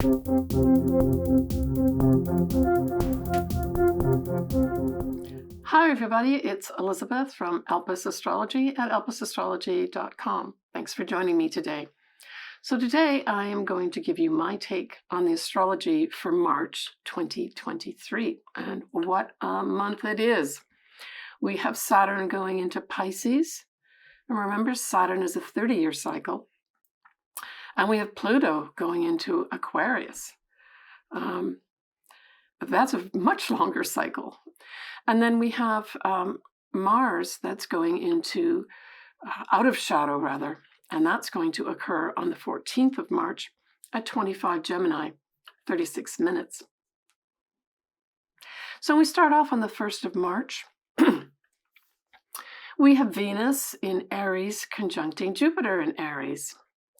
Hi everybody, it's Elizabeth from albeit Astrology at albeitastrology.com. Thanks for joining me today. So today I am going to give you my take on the astrology for March 2023 and what a month it is. We have Saturn going into Pisces, and remember Saturn is a 30-year cycle, and we have Pluto going into Aquarius. That's a much longer cycle. And then we have Mars that's going into, out of shadow rather, and that's going to occur on the 14th of March at 25 Gemini, 36 minutes. So we start off on the 1st of March. We have Venus in Aries conjuncting Jupiter in Aries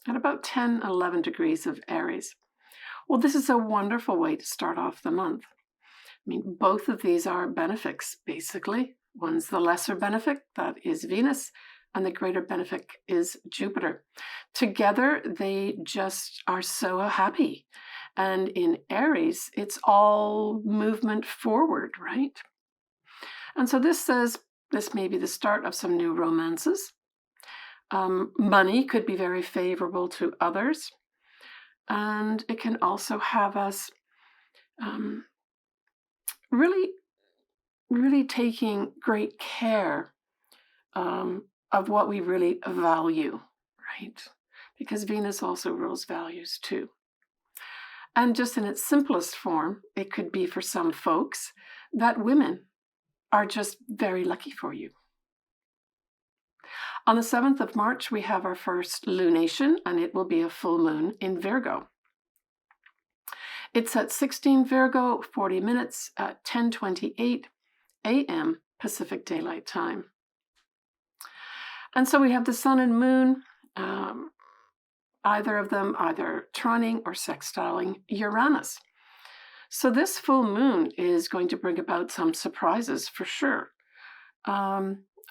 at about 10, 11 degrees of Aries. Well, this is a wonderful way to start off the month. I mean, both of these are benefics, basically. One's the lesser benefic, that is Venus, and the greater benefic is Jupiter. Together, they just are so happy. And in Aries, it's all movement forward, right? And so this says this may be the start of some new romances. Money could be very favorable to others. And it can also have us really taking great care of what we really value, right? Because Venus also rules values too. And just in its simplest form, it could be for some folks that women are just very lucky for you. On the 7th of March, we have our first lunation, and it will be a full moon in Virgo. It's at 16 Virgo, 40 minutes at 10:28 a.m. Pacific Daylight Time. And so we have the sun and moon, either of them either trining or sextiling Uranus. So this full moon is going to bring about some surprises for sure.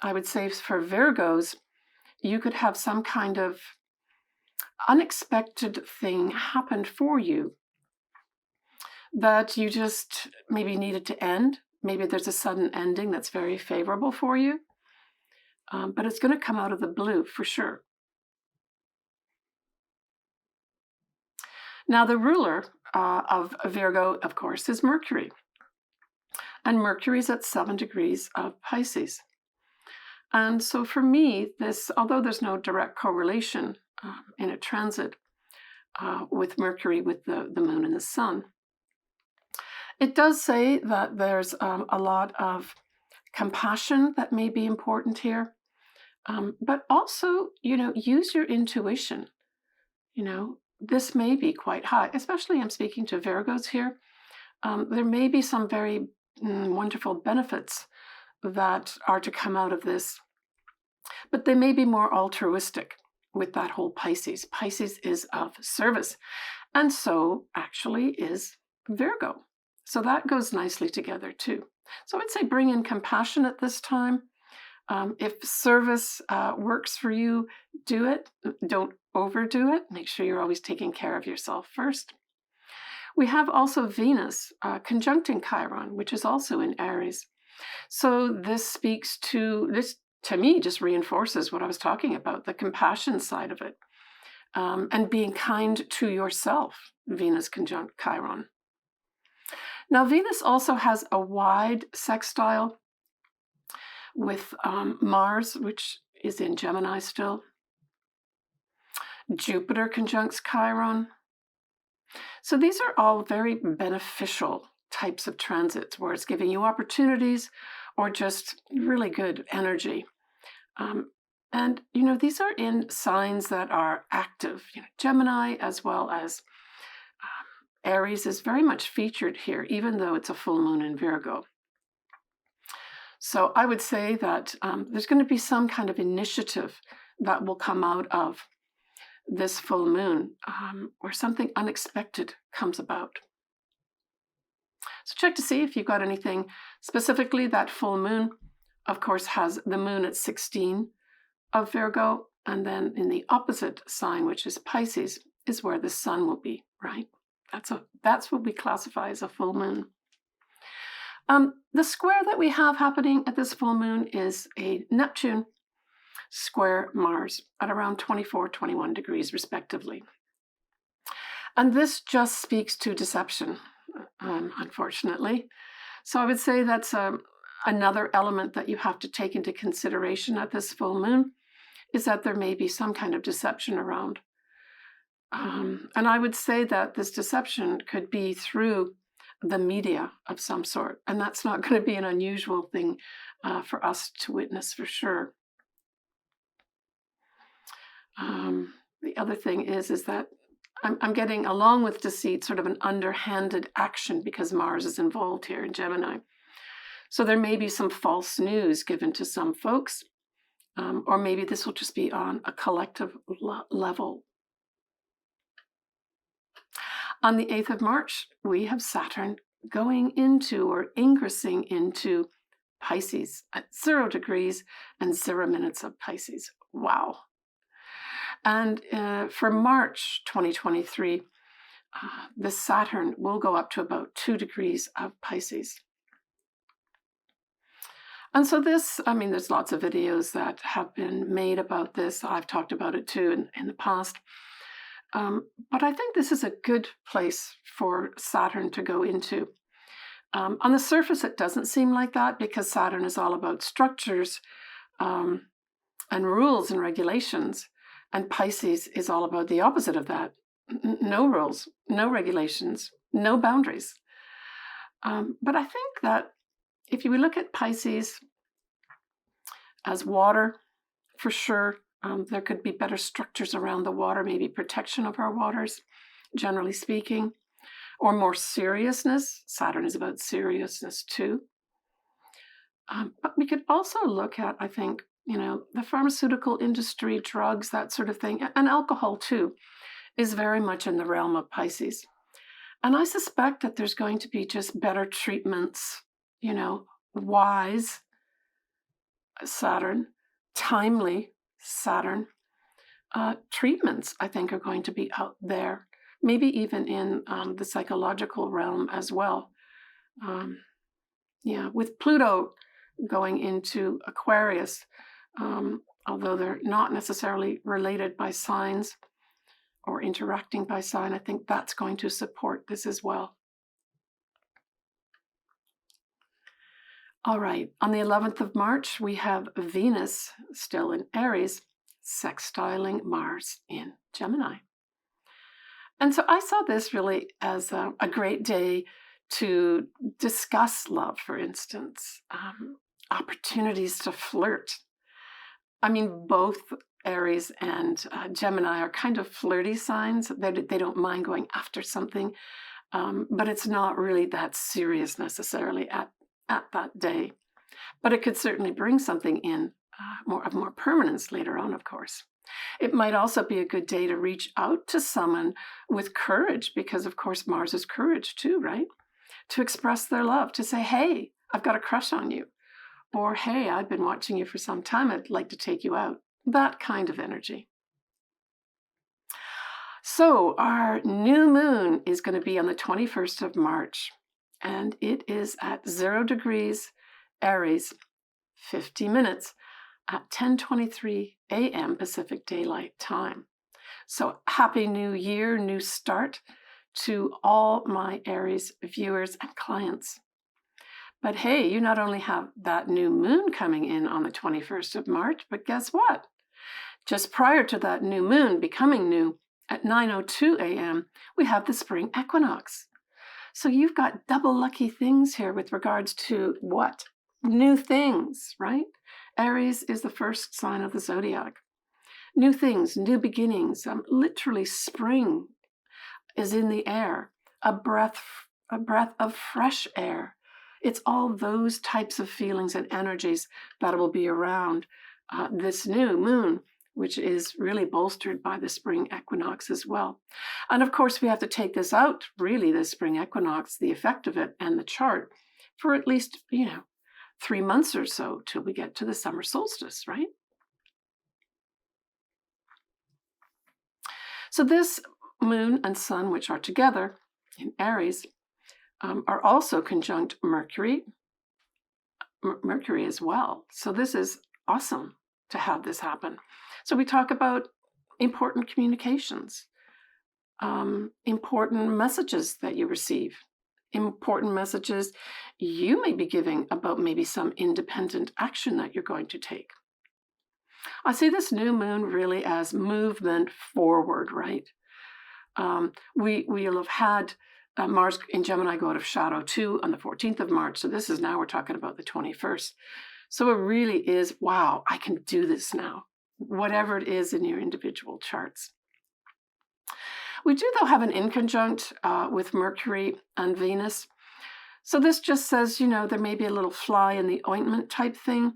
I would say for Virgos, you could have some kind of unexpected thing happen for you that you just maybe needed to end. Maybe there's a sudden ending that's very favorable for you, but it's going to come out of the blue for sure. Now, the ruler of Virgo, of course, is Mercury. And Mercury's at 7 degrees of Pisces. And so for me, this, although there's no direct correlation in a transit with Mercury, with the moon and the sun, it does say that there's a lot of compassion that may be important here, but also, use your intuition. This may be quite high, especially I'm speaking to Virgos here. There may be some very wonderful benefits that are to come out of this, but they may be more altruistic with that whole Pisces. Pisces is of service, and so actually is Virgo. So that goes nicely together too. So I'd say bring in compassion at this time. If service works for you, do it. Don't overdo it. Make sure you're always taking care of yourself first. We have also Venus conjuncting Chiron, which is also in Aries. So this to me, just reinforces what I was talking about, the compassion side of it, and being kind to yourself, Venus conjunct Chiron. Now, Venus also has a wide sextile with Mars, which is in Gemini still. Jupiter conjuncts Chiron. So these are all very beneficial types of transits where it's giving you opportunities or just really good energy. And, these are in signs that are active. Gemini as well as Aries is very much featured here, even though it's a full moon in Virgo. So I would say that there's going to be some kind of initiative that will come out of this full moon where something unexpected comes about. So check to see if you've got anything specifically. That full moon, of course, has the moon at 16 of Virgo, and then in the opposite sign, which is Pisces, is where the sun will be, right? That's what we classify as a full moon. The square that we have happening at this full moon is a Neptune square Mars at around 24, 21 degrees respectively. And this just speaks to deception, unfortunately. So I would say that's another element that you have to take into consideration at this full moon, is that there may be some kind of deception around. And I would say that this deception could be through the media of some sort. And that's not going to be an unusual thing for us to witness for sure. The other thing is that I'm getting, along with deceit, sort of an underhanded action because Mars is involved here in Gemini. So there may be some false news given to some folks, or maybe this will just be on a collective level. On the 8th of March, we have Saturn going into or ingressing into Pisces at 0 degrees and 0 minutes of Pisces. Wow. And for March 2023, the Saturn will go up to about 2 degrees of Pisces. And so this, I mean, there's lots of videos that have been made about this. I've talked about it too in the past. But I think this is a good place for Saturn to go into. On the surface, it doesn't seem like that because Saturn is all about structures and rules and regulations. And Pisces is all about the opposite of that. No rules, no regulations, no boundaries. But I think that if you look at Pisces as water, for sure, there could be better structures around the water, maybe protection of our waters, generally speaking, or more seriousness. Saturn is about seriousness too. But we could also look at, I think, the pharmaceutical industry, drugs, that sort of thing, and alcohol too, is very much in the realm of Pisces. And I suspect that there's going to be just better treatments, wise Saturn, timely Saturn treatments, I think, are going to be out there, maybe even in the psychological realm as well. With Pluto going into Aquarius, although they're not necessarily related by signs or interacting by sign, I think that's going to support this as well. All right, on the 11th of March, we have Venus still in Aries, sextiling Mars in Gemini. And so I saw this really as a great day to discuss love, for instance, opportunities to flirt. I mean, both Aries and Gemini are kind of flirty signs. They don't mind going after something, but it's not really that serious necessarily at that day. But it could certainly bring something in more permanence later on, of course. It might also be a good day to reach out to someone with courage, because of course Mars is courage too, right? To express their love, to say, hey, I've got a crush on you. Or, hey, I've been watching you for some time, I'd like to take you out. That kind of energy. So our new moon is going to be on the 21st of March, and it is at 0 degrees Aries, 50 minutes at 10:23 a.m. Pacific Daylight Time. So happy new year, new start to all my Aries viewers and clients. But hey, you not only have that new moon coming in on the 21st of March, but guess what? Just prior to that new moon becoming new at 9:02 a.m., we have the spring equinox. So you've got double lucky things here with regards to what? New things, right? Aries is the first sign of the zodiac. New things, new beginnings, literally spring is in the air, a breath of fresh air. It's all those types of feelings and energies that will be around this new moon, which is really bolstered by the spring equinox as well. And of course, we have to take this out, really, the spring equinox, the effect of it and the chart, for at least, 3 months or so till we get to the summer solstice, right? So this moon and sun, which are together, in Aries are also conjunct Mercury as well. So this is awesome to have this happen. So we talk about important communications, important messages that you receive, important messages you may be giving about maybe some independent action that you're going to take. I see this new moon really as movement forward, right? We'll have had Mars in Gemini go out of shadow too on the 14th of March. So this is now we're talking about the 21st. So it really is, wow, I can do this now, whatever it is in your individual charts. We do, though, have an inconjunct with Mercury and Venus. So this just says, there may be a little fly in the ointment type thing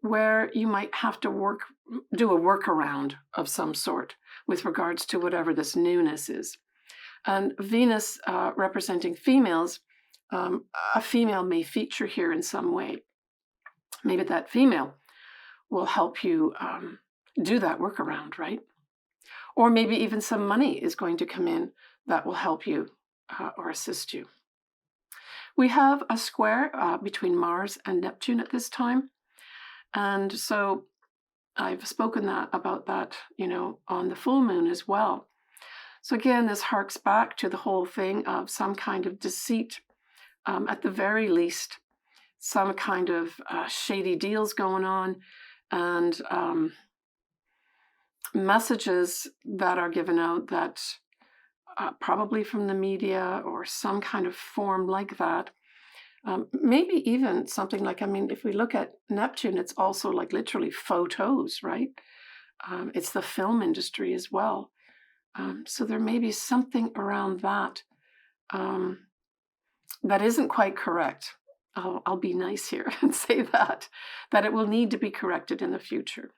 where you might have to do a workaround of some sort with regards to whatever this newness is. And Venus representing females, a female may feature here in some way. Maybe that female will help you do that workaround, right? Or maybe even some money is going to come in that will help you or assist you. We have a square between Mars and Neptune at this time. And so I've spoken about that, on the full moon as well. So again, this harks back to the whole thing of some kind of deceit, at the very least, some kind of shady deals going on, and messages that are given out that probably from the media or some kind of form like that. Maybe even something like, if we look at Neptune, it's also like literally photos, right? It's the film industry as well. So there may be something around that that isn't quite correct. I'll be nice here and say that it will need to be corrected in the future.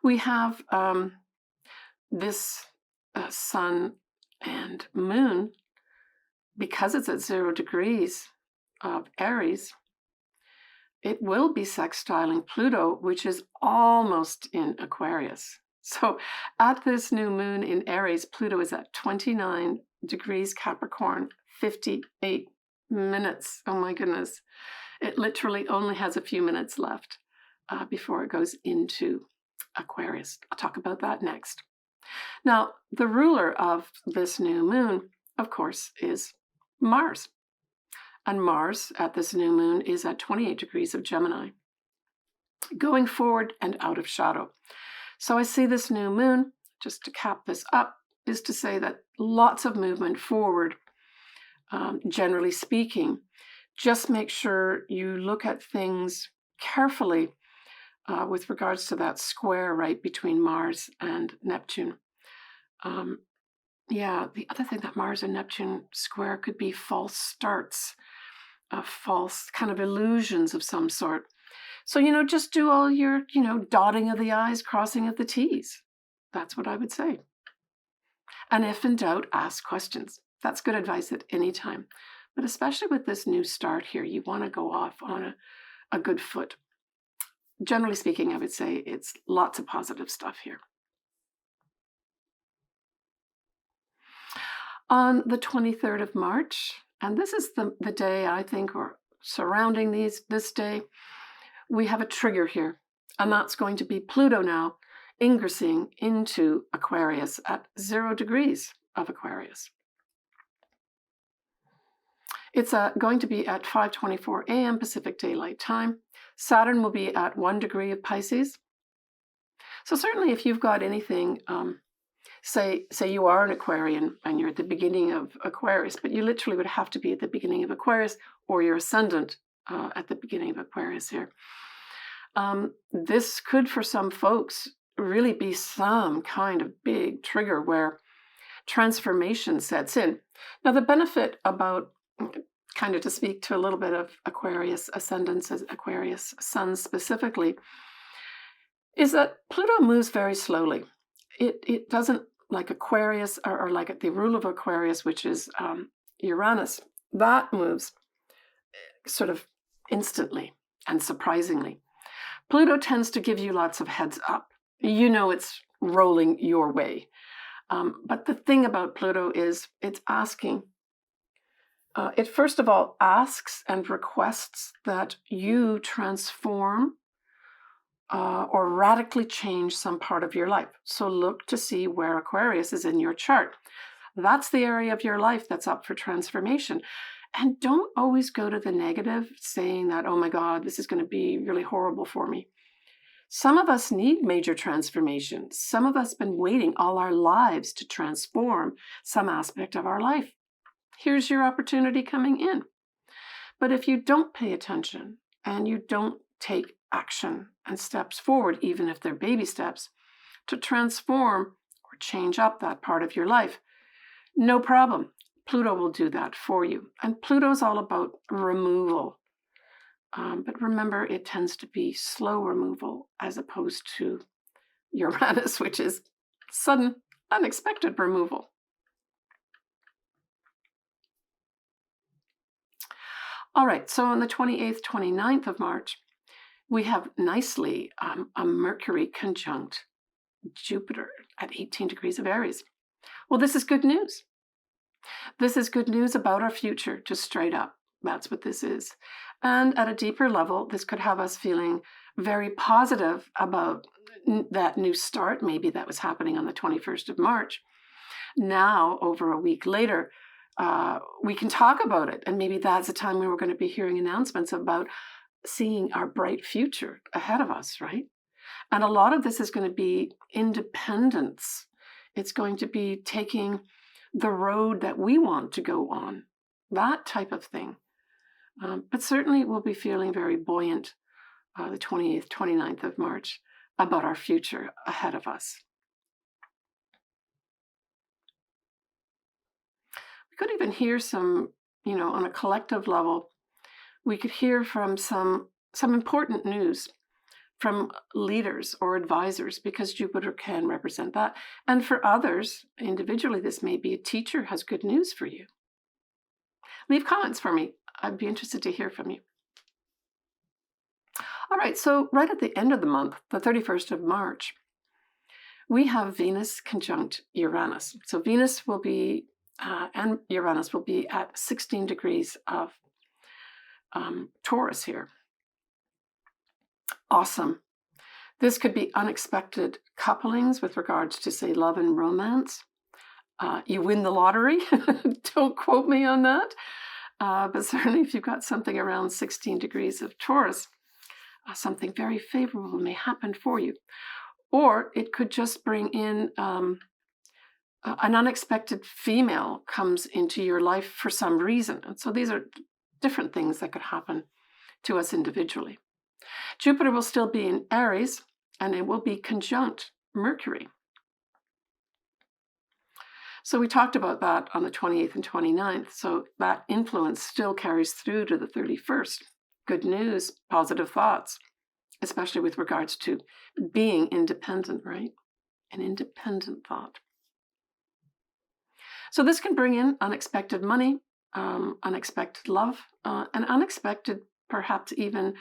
We have this sun and moon, because it's at 0 degrees of Aries, it will be sextiling Pluto, which is almost in Aquarius. So at this new moon in Aries, Pluto is at 29 degrees Capricorn, 58 minutes. Oh my goodness. It literally only has a few minutes left before it goes into Aquarius. I'll talk about that next. Now, the ruler of this new moon, of course, is Mars. And Mars at this new moon is at 28 degrees of Gemini, going forward and out of shadow. So I see this new moon, just to cap this up, is to say that lots of movement forward, generally speaking. Just make sure you look at things carefully with regards to that square right between Mars and Neptune. The other thing that Mars and Neptune square could be false starts, false kind of illusions of some sort. So, just do all your, dotting of the I's, crossing of the T's. That's what I would say. And if in doubt, ask questions. That's good advice at any time. But especially with this new start here, you want to go off on a good foot. Generally speaking, I would say it's lots of positive stuff here. On the 23rd of March, and this is the day I think, or surrounding this day, we have a trigger here, and that's going to be Pluto now ingressing into Aquarius at 0 degrees of Aquarius. It's going to be at 5:24 a.m. Pacific Daylight Time. Saturn will be at 1 degree of Pisces. So certainly if you've got anything, say you are an Aquarian and you're at the beginning of Aquarius, but you literally would have to be at the beginning of Aquarius, or your ascendant at the beginning of Aquarius here. This could, for some folks, really be some kind of big trigger where transformation sets in. Now, the benefit about, kind of to speak to a little bit of Aquarius ascendants, Aquarius suns specifically, is that Pluto moves very slowly. It doesn't, like Aquarius, or like the rule of Aquarius, which is Uranus, that moves sort of instantly and surprisingly. Pluto tends to give you lots of heads up. It's rolling your way. But the thing about Pluto is it's asking, it first of all asks and requests that you transform or radically change some part of your life. So look to see where Aquarius is in your chart. That's the area of your life that's up for transformation. And don't always go to the negative, saying that, oh my God, this is going to be really horrible for me. Some of us need major transformation. Some of us have been waiting all our lives to transform some aspect of our life. Here's your opportunity coming in. But if you don't pay attention and you don't take action and steps forward, even if they're baby steps, to transform or change up that part of your life, no problem. Pluto will do that for you. And Pluto's all about removal. But remember, it tends to be slow removal as opposed to Uranus, which is sudden, unexpected removal. All right, so on the 28th, 29th of March, we have nicely a Mercury conjunct Jupiter at 18 degrees of Aries. Well, this is good news. This is good news about our future, just straight up. That's what this is. And at a deeper level, this could have us feeling very positive about that new start. Maybe that was happening on the 21st of March. Now, over a week later, we can talk about it. And maybe that's a time when we're going to be hearing announcements about seeing our bright future ahead of us, right? And a lot of this is going to be independence. It's going to be taking the road that we want to go on, that type of thing. But certainly we'll be feeling very buoyant the 28th, 29th of March about our future ahead of us. We could even hear some, on a collective level, we could hear from some important news from leaders or advisors, because Jupiter can represent that. And for others, individually, this may be a teacher has good news for you. Leave comments for me. I'd be interested to hear from you. All right, so right at the end of the month, the 31st of March, we have Venus conjunct Uranus. So Venus will be, and Uranus will be at 16 degrees of Taurus here. Awesome. This could be unexpected couplings with regards to, say, love and romance. You win the lottery. Don't quote me on that. But certainly if you've got something around 16 degrees of Taurus, something very favorable may happen for you. Or it could just bring in an unexpected female comes into your life for some reason. And so these are different things that could happen to us individually. Jupiter will still be in Aries, and it will be conjunct Mercury. So we talked about that on the 28th and 29th. So that influence still carries through to the 31st. Good news, positive thoughts, especially with regards to being independent, right? An independent thought. So this can bring in unexpected money, unexpected love, and unexpected, perhaps even,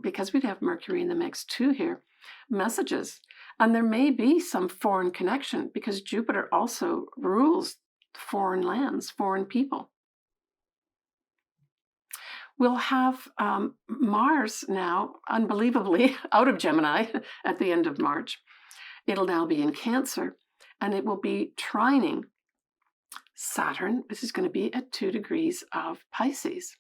because we have Mercury in the mix too here, messages. And there may be some foreign connection because Jupiter also rules foreign lands, foreign people. We'll have Mars now, unbelievably, out of Gemini at the end of March. It'll now be in Cancer, and it will be trining Saturn. This is going to be at 2 degrees of Pisces.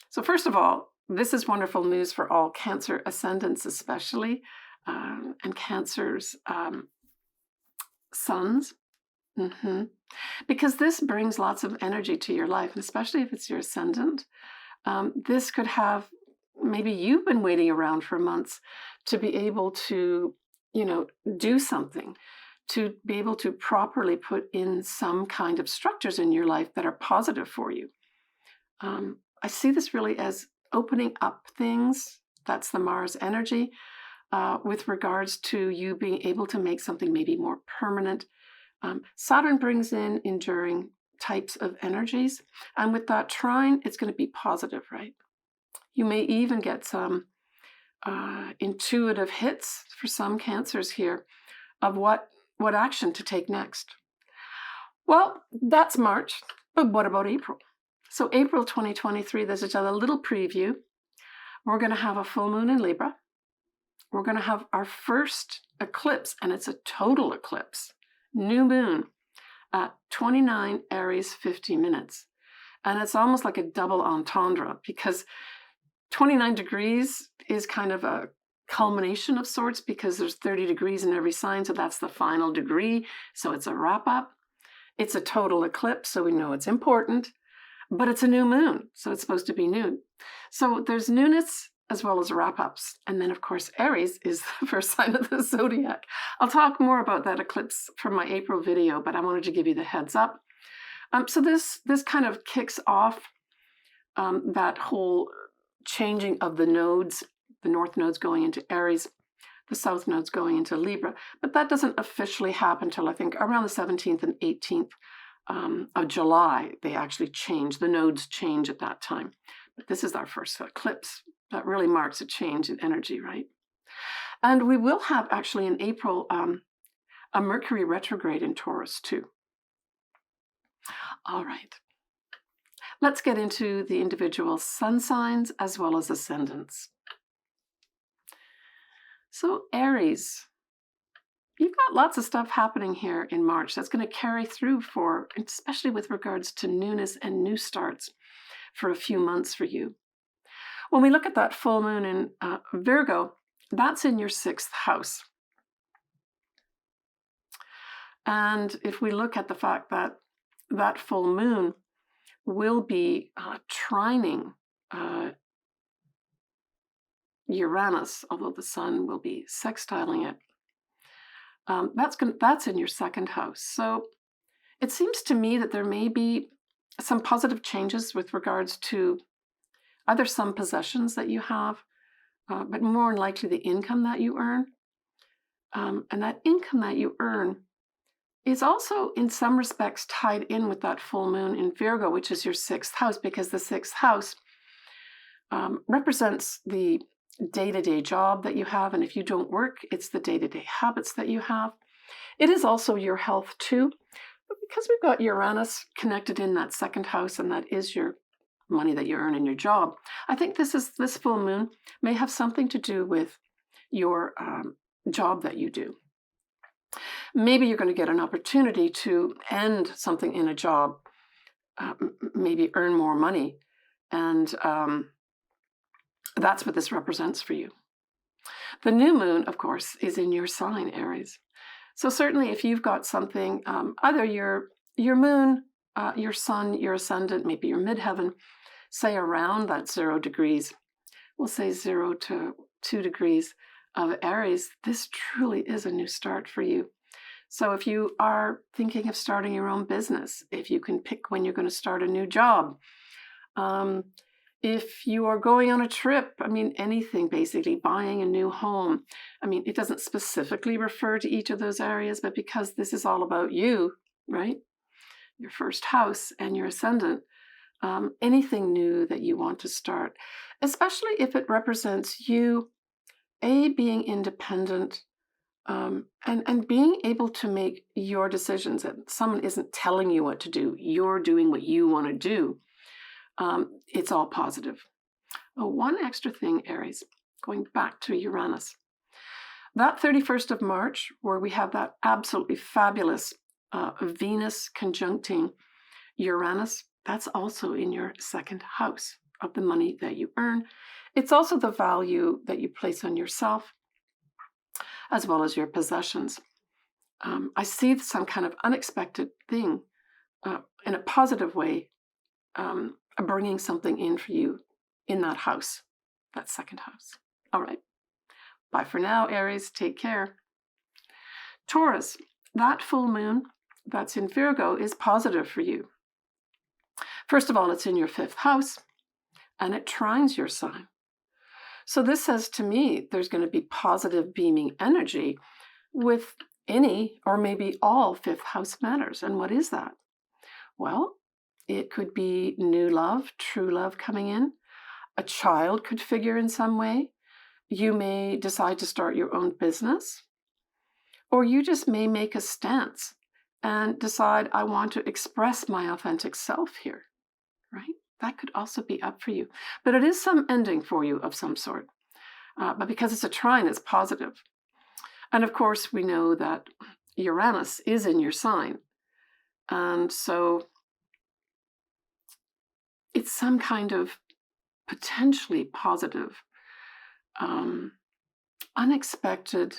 So first of all, this is wonderful news for all Cancer ascendants especially, and Cancer's suns. Because this brings lots of energy to your life, and especially if it's your ascendant. This could have, maybe you've been waiting around for months to be able to, do something, to be able to properly put in some kind of structures in your life that are positive for you. I see this really as opening up things. That's the Mars energy with regards to you being able to make something maybe more permanent. Saturn brings in enduring types of energies. And with that trine, it's going to be positive, right? You may even get some intuitive hits for some Cancers here of what action to take next. Well, that's March, but what about April? So April 2023, there's just a little preview. We're going to have a full moon in Libra. We're going to have our first eclipse, and it's a total eclipse, new moon at 29 Aries 50 minutes. And it's almost like a double entendre because 29 degrees is kind of a culmination of sorts because there's 30 degrees in every sign, so that's the final degree. So it's a wrap up. It's a total eclipse, so we know it's important, but it's a new moon, so it's supposed to be new. So there's newness as well as wrap-ups. And then, of course, Aries is the first sign of the zodiac. I'll talk more about that eclipse from my April video, but I wanted to give you the heads up. So this kind of kicks off that whole changing of the nodes, the north nodes going into Aries, the south nodes going into Libra. But that doesn't officially happen until I think around the 17th and 18th of July. They actually change, the nodes change at that time. But this is our first eclipse. That really marks a change in energy, right? And we will have actually in April a Mercury retrograde in Taurus too. All right. Let's get into the individual sun signs as well as ascendants. So Aries, you've got lots of stuff happening here in March that's going to carry through for, especially with regards to newness and new starts for a few months for you. When we look at that full moon in Virgo, that's in your 6th house. And if we look at the fact that that full moon will be trining Uranus, although the sun will be sextiling it, that's in your 2nd house. So it seems to me that there may be some positive changes with regards to either some possessions that you have, but more than likely the income that you earn. And that income that you earn is also in some respects tied in with that full moon in Virgo, which is your 6th house, because the 6th house represents the day-to-day job that you have. And if you don't work, it's the day-to-day habits that you have. It is also your health too, but because we've got Uranus connected in that 2nd house, and that is your money that you earn in your job, I think this full moon may have something to do with your job that you do. Maybe you're going to get an opportunity to end something in a job, maybe earn more money, and that's what this represents for you. The new moon, of course, is in your sign, Aries. So certainly if you've got something, either your moon, your sun, your ascendant, maybe your midheaven, say around that 0 degrees, we'll say 0 to 2 degrees of Aries, this truly is a new start for you. So if you are thinking of starting your own business, if you can pick when you're going to start a new job, if you are going on a trip, I mean, anything basically, buying a new home. I mean, it doesn't specifically refer to each of those areas, but because this is all about you, right? Your 1st house and your ascendant, anything new that you want to start, especially if it represents you, being independent, and being able to make your decisions, that someone isn't telling you what to do, you're doing what you want to do. It's all positive. One extra thing, Aries, going back to Uranus. That 31st of March, where we have that absolutely fabulous Venus conjuncting Uranus, that's also in your 2nd house of the money that you earn. It's also the value that you place on yourself, as well as your possessions. I see some kind of unexpected thing in a positive way, bringing something in for you in that house, that 2nd house. All right. Bye for now, Aries. Take care. Taurus, that full moon that's in Virgo is positive for you. First of all, it's in your 5th house, and it trines your sign. So this says to me there's going to be positive beaming energy with any or maybe all 5th house matters. And what is that? Well, it could be new love, true love coming in. A child could figure in some way. you may decide to start your own business, or you just may make a stance and decide, I want to express my authentic self here, right? That could also be up for you. But it is some ending for you of some sort. But because it's a trine, it's positive. And of course, we know that Uranus is in your sign. And so it's some kind of potentially positive, unexpected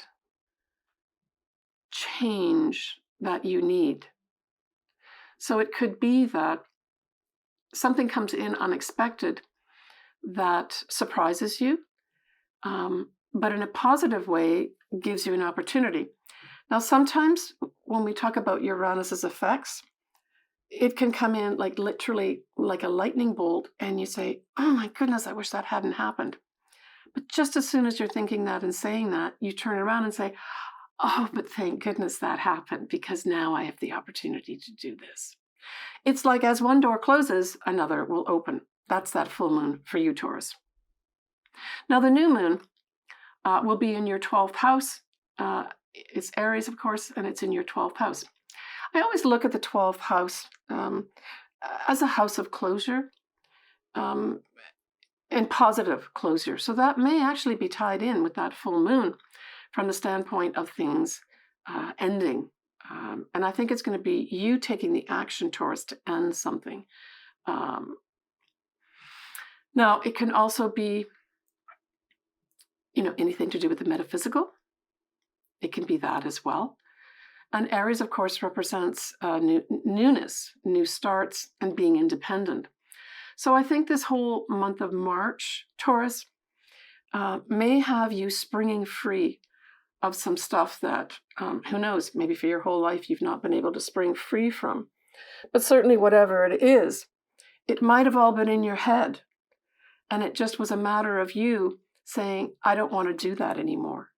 change that you need. So it could be that something comes in unexpected that surprises you, but in a positive way gives you an opportunity. Now, sometimes when we talk about Uranus's effects, it can come in like literally like a lightning bolt, and you say, oh my goodness, I wish that hadn't happened. But just as soon as you're thinking that and saying that, you turn around and say, oh, but thank goodness that happened, because now I have the opportunity to do this. It's like as one door closes, another will open. That's that full moon for you, Taurus. Now, the new moon will be in your 12th house. It's Aries, of course, and it's in your 12th house. I always look at the 12th house as a house of closure and positive closure. So that may actually be tied in with that full moon from the standpoint of things ending. And I think it's going to be you taking the action, Taurus, to end something. Now, it can also be, anything to do with the metaphysical. It can be that as well. And Aries, of course, represents newness, new starts, and being independent. So I think this whole month of March, Taurus, may have you springing free of some stuff that, who knows, maybe for your whole life you've not been able to spring free from. But certainly whatever it is, it might have all been in your head. And it just was a matter of you saying, I don't want to do that anymore.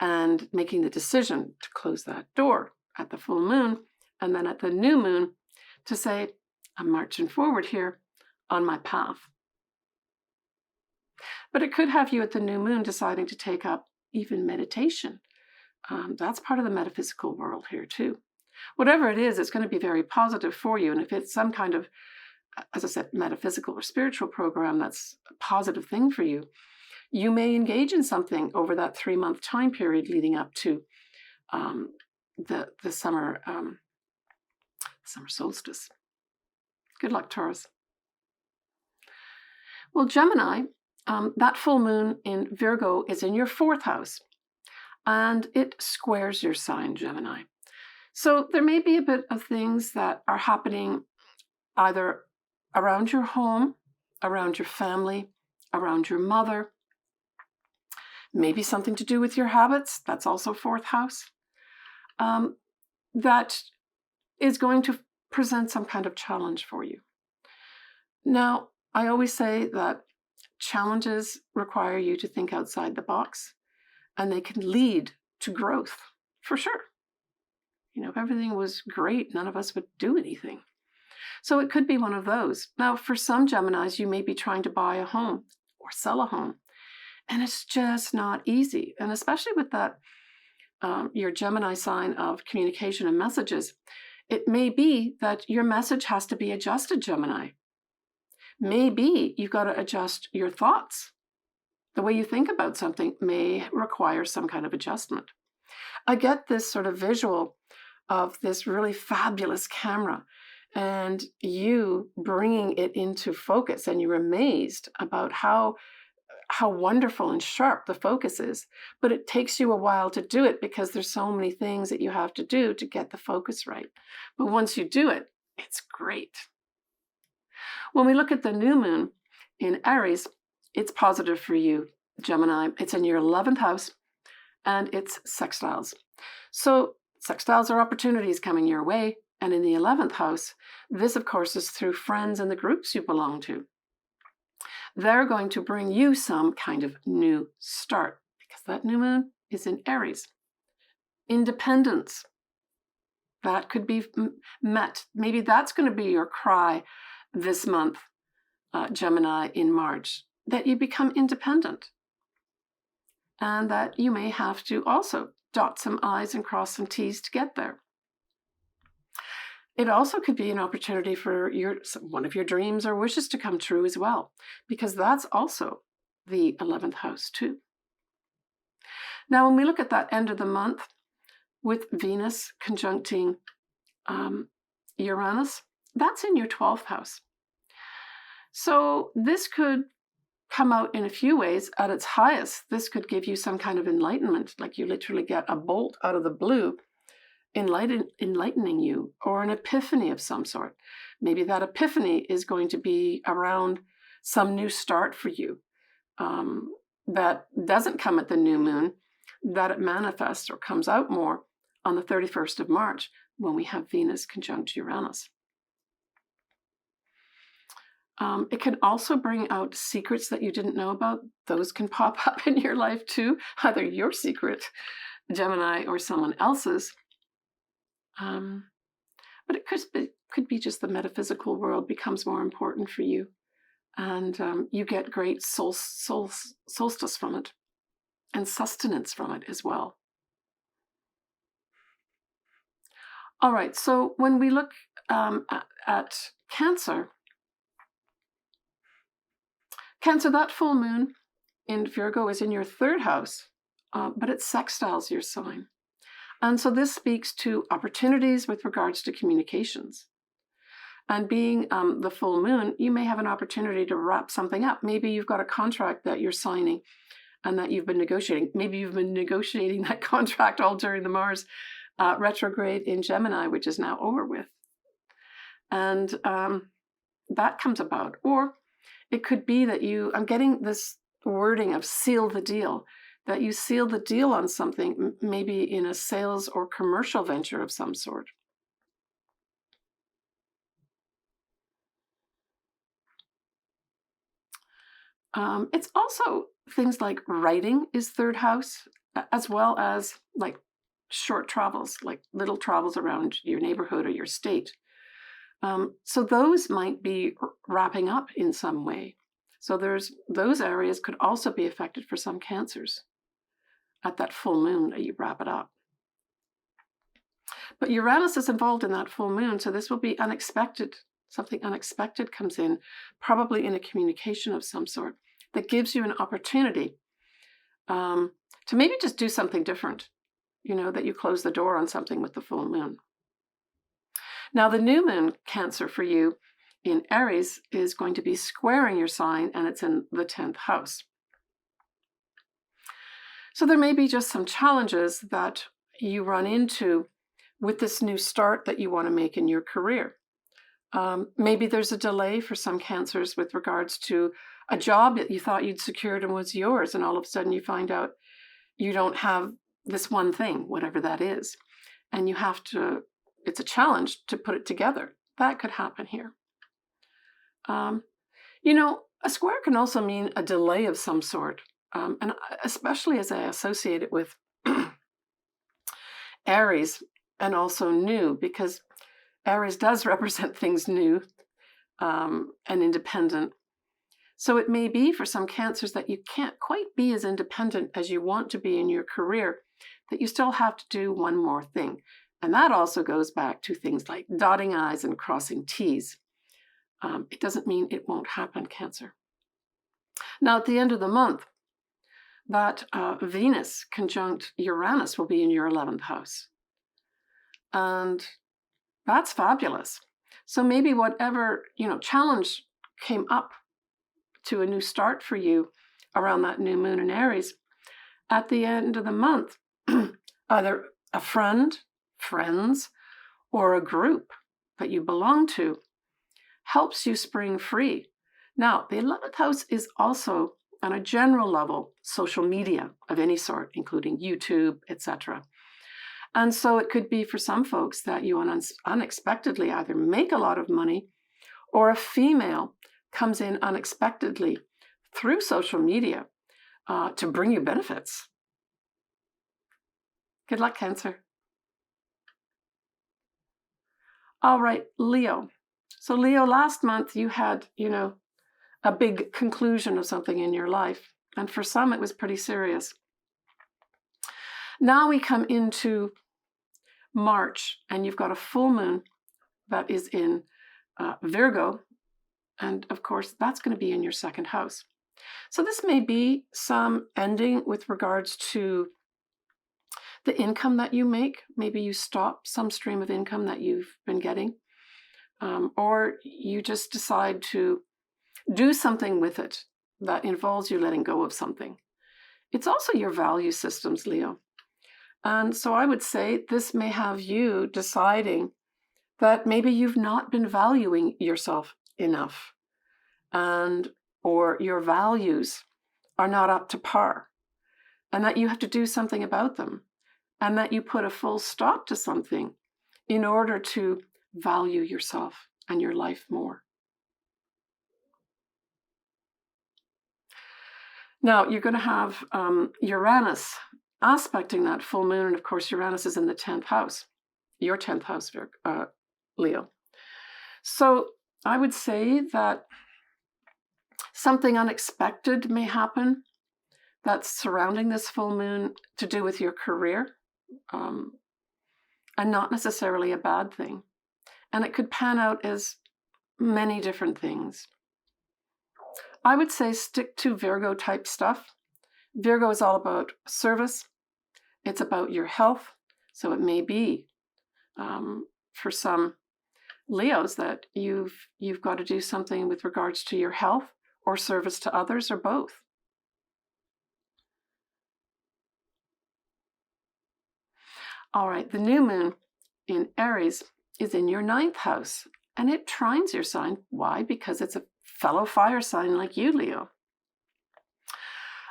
And making the decision to close that door at the full moon, and then at the new moon to say, I'm marching forward here on my path. But it could have you at the new moon deciding to take up even meditation. That's part of the metaphysical world here too. Whatever it is, it's going to be very positive for you. And if it's some kind of, as I said, metaphysical or spiritual program that's a positive thing for you, you may engage in something over that 3-month time period leading up to the summer solstice. Good luck, Taurus. Well, Gemini, that full moon in Virgo is in your 4th house, and it squares your sign, Gemini. So there may be a bit of things that are happening either around your home, around your family, around your mother. Maybe something to do with your habits. That's also 4th house. That is going to present some kind of challenge for you. Now, I always say that challenges require you to think outside the box, and they can lead to growth, for sure. If everything was great, none of us would do anything. So it could be one of those. Now, for some Geminis, you may be trying to buy a home or sell a home, and it's just not easy. And especially with that, your Gemini sign of communication and messages, it may be that your message has to be adjusted, Gemini. Maybe you've got to adjust your thoughts. The way you think about something may require some kind of adjustment. I get this sort of visual of this really fabulous camera and you bringing it into focus, and you're amazed about how wonderful and sharp the focus is. But it takes you a while to do it because there's so many things that you have to do to get the focus right. But once you do it, it's great. When we look at the new moon in Aries, it's positive for you, Gemini. It's in your 11th house, and it's sextiles. So sextiles are opportunities coming your way. And in the 11th house, this, of course, is through friends and the groups you belong to. They're going to bring you some kind of new start because that new moon is in Aries. Independence. That could be met. Maybe that's going to be your cry this month, Gemini, in March, that you become independent. and that you may have to also dot some I's and cross some T's to get there. It also could be an opportunity for one of your dreams or wishes to come true as well, because that's also the 11th house too. Now, when we look at that end of the month with Venus conjuncting Uranus, that's in your 12th house. So this could come out in a few ways. At its highest, this could give you some kind of enlightenment, like you literally get a bolt out of the blue enlightening you, or an epiphany of some sort. Maybe that epiphany is going to be around some new start for you that doesn't come at the new moon, that it manifests or comes out more on the 31st of March when we have Venus conjunct Uranus. It can also bring out secrets that you didn't know about. Those can pop up in your life too, either your secret, Gemini, or someone else's. But it could be just the metaphysical world becomes more important for you, and you get great solstice from it, and sustenance from it as well. All right, so when we look at Cancer, that full moon in Virgo is in your 3rd house, but it sextiles your sign. And so this speaks to opportunities with regards to communications. And being the full moon, you may have an opportunity to wrap something up. Maybe you've got a contract that you're signing and that you've been negotiating. Maybe you've been negotiating that contract all during the Mars retrograde in Gemini, which is now over with. And that comes about. Or it could be that I'm getting this wording of seal the deal, that you seal the deal on something, maybe in a sales or commercial venture of some sort. It's also things like writing is 3rd house, as well as like short travels, like little travels around your neighborhood or your state. So those might be wrapping up in some way. So those areas could also be affected for some Cancers at that full moon that you wrap it up. But Uranus is involved in that full moon, so this will be unexpected. Something unexpected comes in, probably in a communication of some sort, that gives you an opportunity to maybe just do something different, that you close the door on something with the full moon. Now, the new moon, Cancer, for you in Aries is going to be squaring your sign, and it's in the 10th house. So there may be just some challenges that you run into with this new start that you want to make in your career. Maybe there's a delay for some Cancers with regards to a job that you thought you'd secured and was yours, and all of a sudden you find out you don't have this one thing, whatever that is, and you have to, it's a challenge to put it together. That could happen here. A square can also mean a delay of some sort, and especially as I associate it with Aries and also new, because Aries does represent things new and independent. So it may be for some Cancers that you can't quite be as independent as you want to be in your career, that you still have to do one more thing. And that also goes back to things like dotting I's and crossing T's. It doesn't mean it won't happen, Cancer. Now, at the end of the month, that Venus conjunct Uranus will be in your 11th house. And that's fabulous. So maybe whatever, challenge came up to a new start for you around that new moon in Aries, at the end of the month, either a friends, or a group that you belong to helps you spring free. Now, the 11th house is also, on a general level, social media of any sort, including YouTube, etc. And so it could be for some folks that you unexpectedly either make a lot of money, or a female comes in unexpectedly through social media to bring you benefits. Good luck, Cancer. All right, Leo. So Leo, last month you had, a big conclusion of something in your life. And for some, it was pretty serious. Now we come into March, and you've got a full moon that is in Virgo. And of course, that's going to be in your second house. So this may be some ending with regards to the income that you make. Maybe you stop some stream of income that you've been getting, or you just decide to do something with it that involves you letting go of something. It's also your value systems, Leo. And so I would say this may have you deciding that maybe you've not been valuing yourself enough, or your values are not up to par, and that you have to do something about them, and that you put a full stop to something in order to value yourself and your life more. Now, you're going to have Uranus aspecting that full moon, and of course, Uranus is in the 10th house, your 10th house, Leo. So I would say that something unexpected may happen that's surrounding this full moon to do with your career, and not necessarily a bad thing. And it could pan out as many different things. I would say stick to Virgo type stuff. Virgo is all about service. It's about your health. So it may be for some Leos that you've got to do something with regards to your health or service to others, or both. All right, the new moon in Aries is in your 9th house, and it trines your sign. Why? Because it's a fellow fire sign like you, Leo.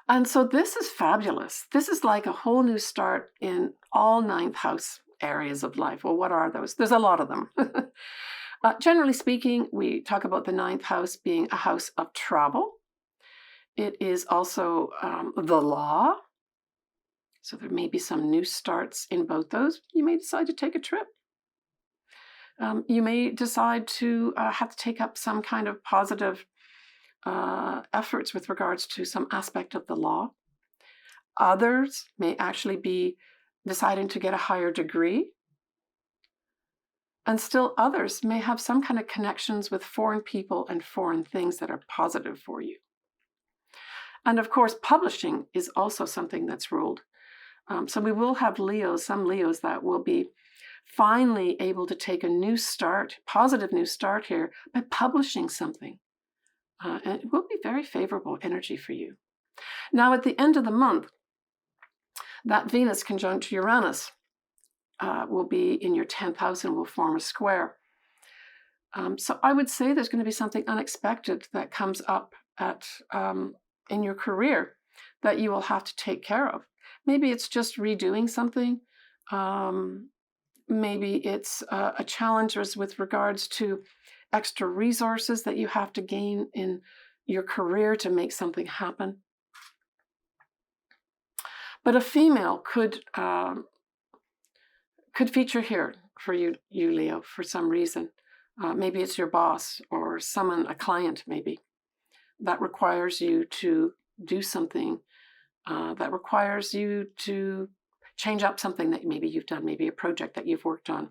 And so this is fabulous. This is like a whole new start in all 9th house areas of life. Well, what are those? There's a lot of them. Generally speaking, we talk about the 9th house being a house of travel. It is also the law. So there may be some new starts in both those. You may decide to take a trip. You may decide to have to take up some kind of positive efforts with regards to some aspect of the law. Others may actually be deciding to get a higher degree. And still others may have some kind of connections with foreign people and foreign things that are positive for you. And of course, publishing is also something that's ruled. So we will have some Leos that will be finally able to take a new start, positive new start here by publishing something. And it will be very favorable energy for you. Now, at the end of the month, that Venus conjunct Uranus will be in your 10th house and will form a square. So I would say there's going to be something unexpected that comes up in your career that you will have to take care of. Maybe it's just redoing something. Maybe it's a challenge with regards to extra resources that you have to gain in your career to make something happen. But a female could feature here for you, Leo, for some reason. Maybe it's your boss or a client maybe, that requires you to do something, that requires you to change up something that maybe you've done, maybe a project that you've worked on.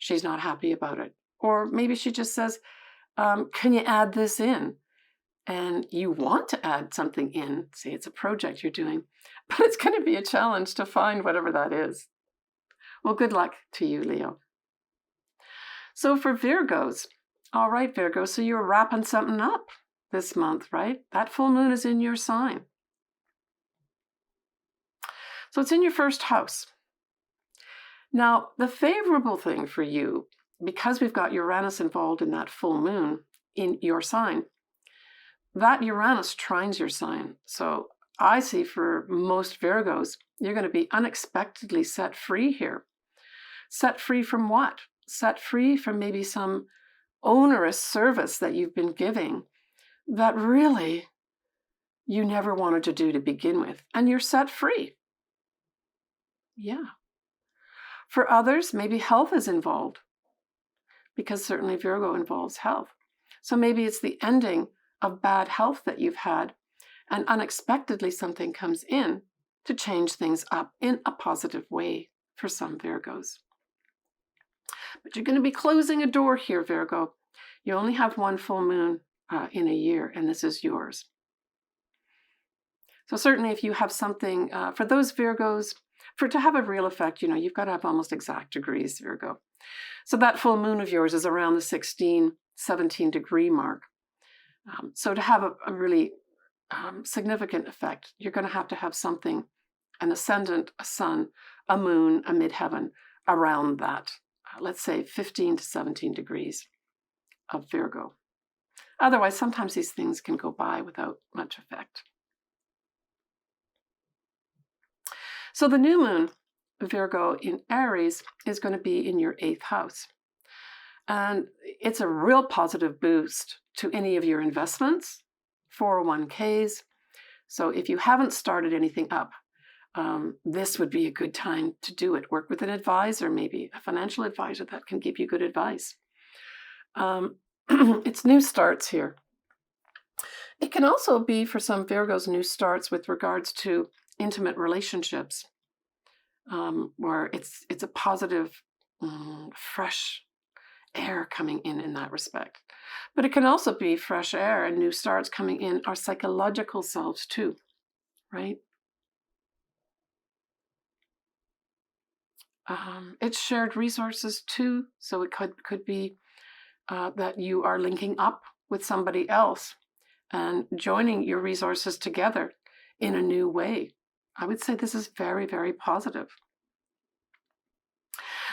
She's not happy about it. Or maybe she just says, can you add this in? And you want to add something in, say it's a project you're doing, but it's going to be a challenge to find whatever that is. Well, good luck to you, Leo. So for Virgos, all right, Virgo, so you're wrapping something up this month, right? That full moon is in your sign. So it's in your first house. Now, the favorable thing for you, because we've got Uranus involved in that full moon in your sign, that Uranus trines your sign. So I see for most Virgos, you're going to be unexpectedly set free here. Set free from what? Set free from maybe some onerous service that you've been giving that really you never wanted to do to begin with, and you're set free. Yeah. For others, maybe health is involved, because certainly Virgo involves health. So maybe it's the ending of bad health that you've had, and unexpectedly something comes in to change things up in a positive way for some Virgos. But you're going to be closing a door here, Virgo. You only have one full moon in a year, and this is yours. So certainly if you have something, for those Virgos, for it to have a real effect, you've got to have almost exact degrees, Virgo. So that full moon of yours is around the 16, 17 degree mark. So to have a really significant effect, you're going to have something, an ascendant, a sun, a moon, a midheaven around that, let's say 15 to 17 degrees of Virgo. Otherwise, sometimes these things can go by without much effect. So the new moon, Virgo, in Aries is going to be in your 8th house. And it's a real positive boost to any of your investments, 401ks. So if you haven't started anything up, this would be a good time to do it. Work with an advisor, maybe a financial advisor that can give you good advice. It's new starts here. It can also be for some Virgos new starts with regards to intimate relationships, where it's a positive, fresh air coming in that respect. But it can also be fresh air and new starts coming in our psychological selves too, right? It's shared resources too, so it could be that you are linking up with somebody else and joining your resources together in a new way. I would say this is very, very positive.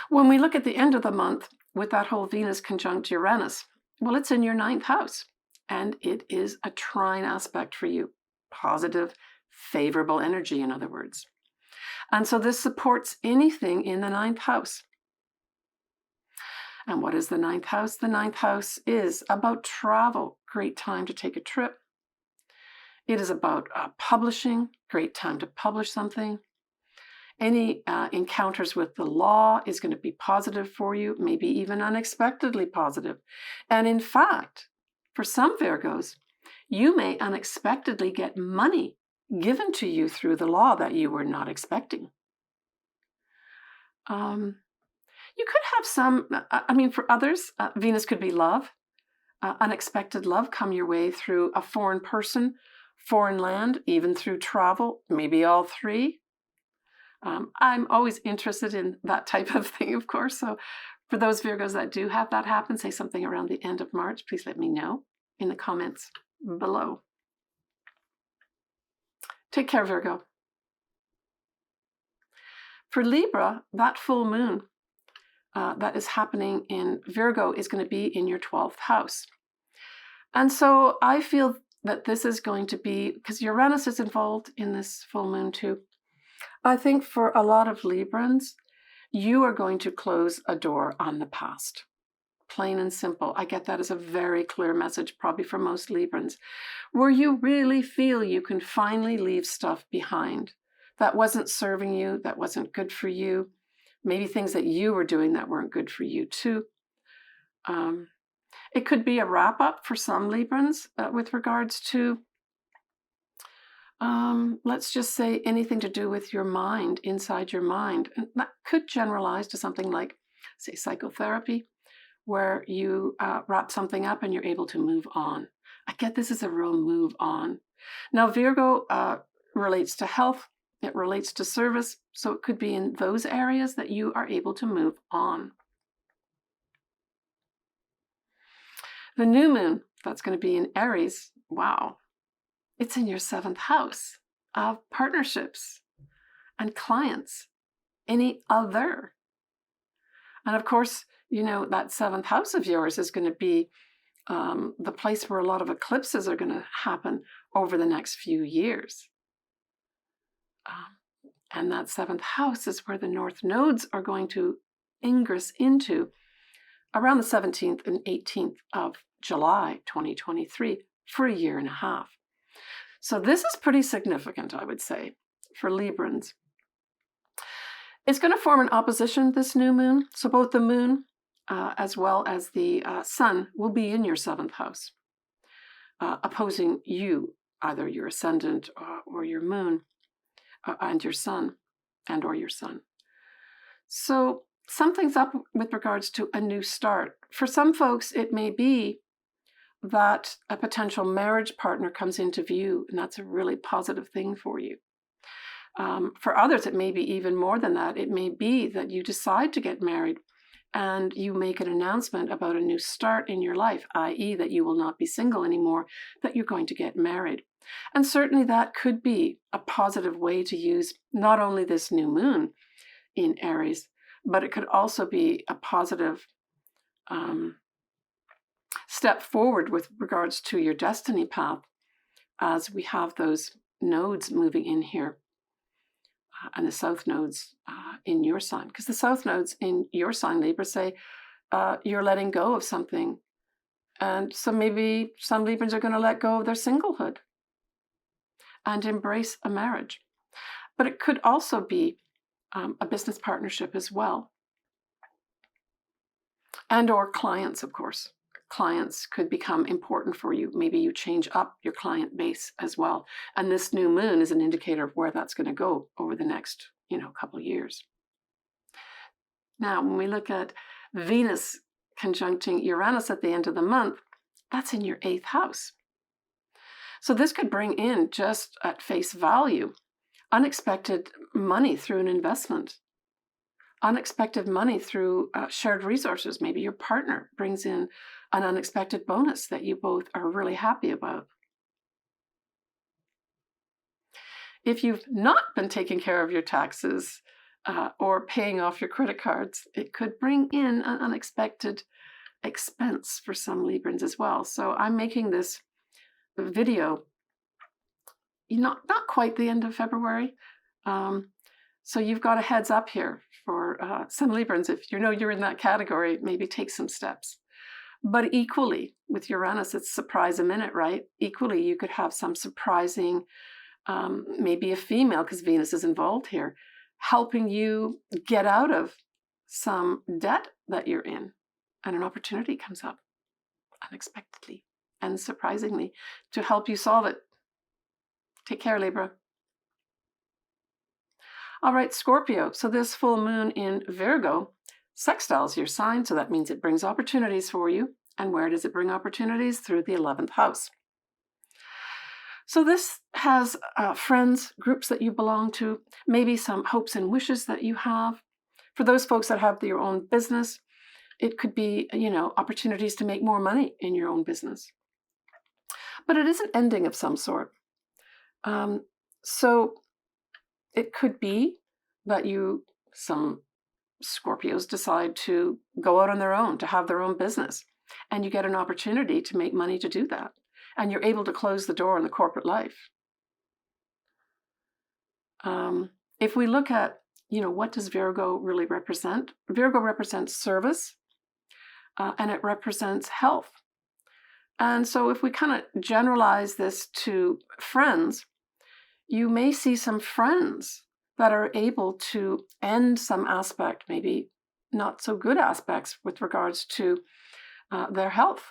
When we look at the end of the month with that whole Venus conjunct Uranus, well, it's in your 9th house, and it is a trine aspect for you. Positive, favorable energy, in other words. And so this supports anything in the 9th house. And what is the 9th house? The 9th house is about travel, great time to take a trip. It is about publishing, great time to publish something. Any encounters with the law is going to be positive for you, maybe even unexpectedly positive. And in fact, for some Virgos, you may unexpectedly get money given to you through the law that you were not expecting. You could have some, for others, Venus could be love, unexpected love come your way through a foreign person, foreign land, even through travel, maybe all three. I'm always interested in that type of thing, of course. So for those Virgos that do have that happen, say something around the end of March, please let me know in the comments below. Take care, Virgo. For Libra, that full moon that is happening in Virgo is going to be in your 12th house. And so I feel that this is going to be, because Uranus is involved in this full moon too, I think for a lot of Librans, you are going to close a door on the past. Plain and simple. I get that as a very clear message, probably for most Librans, where you really feel you can finally leave stuff behind that wasn't serving you, that wasn't good for you, maybe things that you were doing that weren't good for you too. It could be a wrap up for some Librans with regards to, let's just say, anything to do with your mind, inside your mind. And that could generalize to something like, say, psychotherapy, where you wrap something up and you're able to move on. I get this is a real move on. Now, Virgo relates to health. It relates to service. So it could be in those areas that you are able to move on. The new moon, that's going to be in Aries. Wow. It's in your 7th house of partnerships and clients, any other. And of course, you know, that 7th house of yours is going to be the place where a lot of eclipses are going to happen over the next few years. And that 7th house is where the north nodes are going to ingress into around the 17th and 18th of July 2023 for a year and a half. So this is pretty significant, I would say, for Librans. It's going to form an opposition, this new moon. So both the moon as well as the sun will be in your 7th house, opposing you, either your ascendant or your moon. and your sun, and or your sun. So something's up with regards to a new start. For some folks, it may be that a potential marriage partner comes into view, and that's a really positive thing for you. For others, it may be even more than that. It may be that you decide to get married and you make an announcement about a new start in your life, i.e. that you will not be single anymore, that you're going to get married. And certainly that could be a positive way to use not only this new moon in Aries, but it could also be a positive step forward with regards to your destiny path, as we have those nodes moving in here, and the south nodes in your sign. Because the south nodes in your sign, Libra, say you're letting go of something. And so maybe some Librans are going to let go of their singlehood and embrace a marriage. But it could also be a business partnership as well. And or clients, of course. Clients could become important for you. Maybe you change up your client base as well. And this new moon is an indicator of where that's going to go over the next, couple of years. Now, when we look at Venus conjuncting Uranus at the end of the month, that's in your 8th house. So this could bring in, just at face value, unexpected money through an investment, unexpected money through shared resources. Maybe your partner brings in an unexpected bonus that you both are really happy about. If you've not been taking care of your taxes or paying off your credit cards, it could bring in an unexpected expense for some Librans as well. So I'm making this video not quite the end of February. So you've got a heads up here for some Librans. If you know you're in that category, maybe take some steps. But equally, with Uranus, it's surprise a minute, right? Equally, you could have some surprising, maybe a female, because Venus is involved here, helping you get out of some debt that you're in. And an opportunity comes up unexpectedly and surprisingly to help you solve it. Take care, Libra. All right, Scorpio. So this full moon in Virgo sextiles your sign. So that means it brings opportunities for you. And where does it bring opportunities? Through the 11th house. So this has friends, groups that you belong to, maybe some hopes and wishes that you have. For those folks that have your own business, it could be, opportunities to make more money in your own business. But it is an ending of some sort. So it could be that some Scorpios decide to go out on their own, to have their own business, and you get an opportunity to make money to do that. And you're able to close the door on the corporate life. If we look at, what does Virgo really represent? Virgo represents service, and it represents health. And so if we kind of generalize this to friends, you may see some friends that are able to end some aspect, maybe not so good aspects with regards to their health.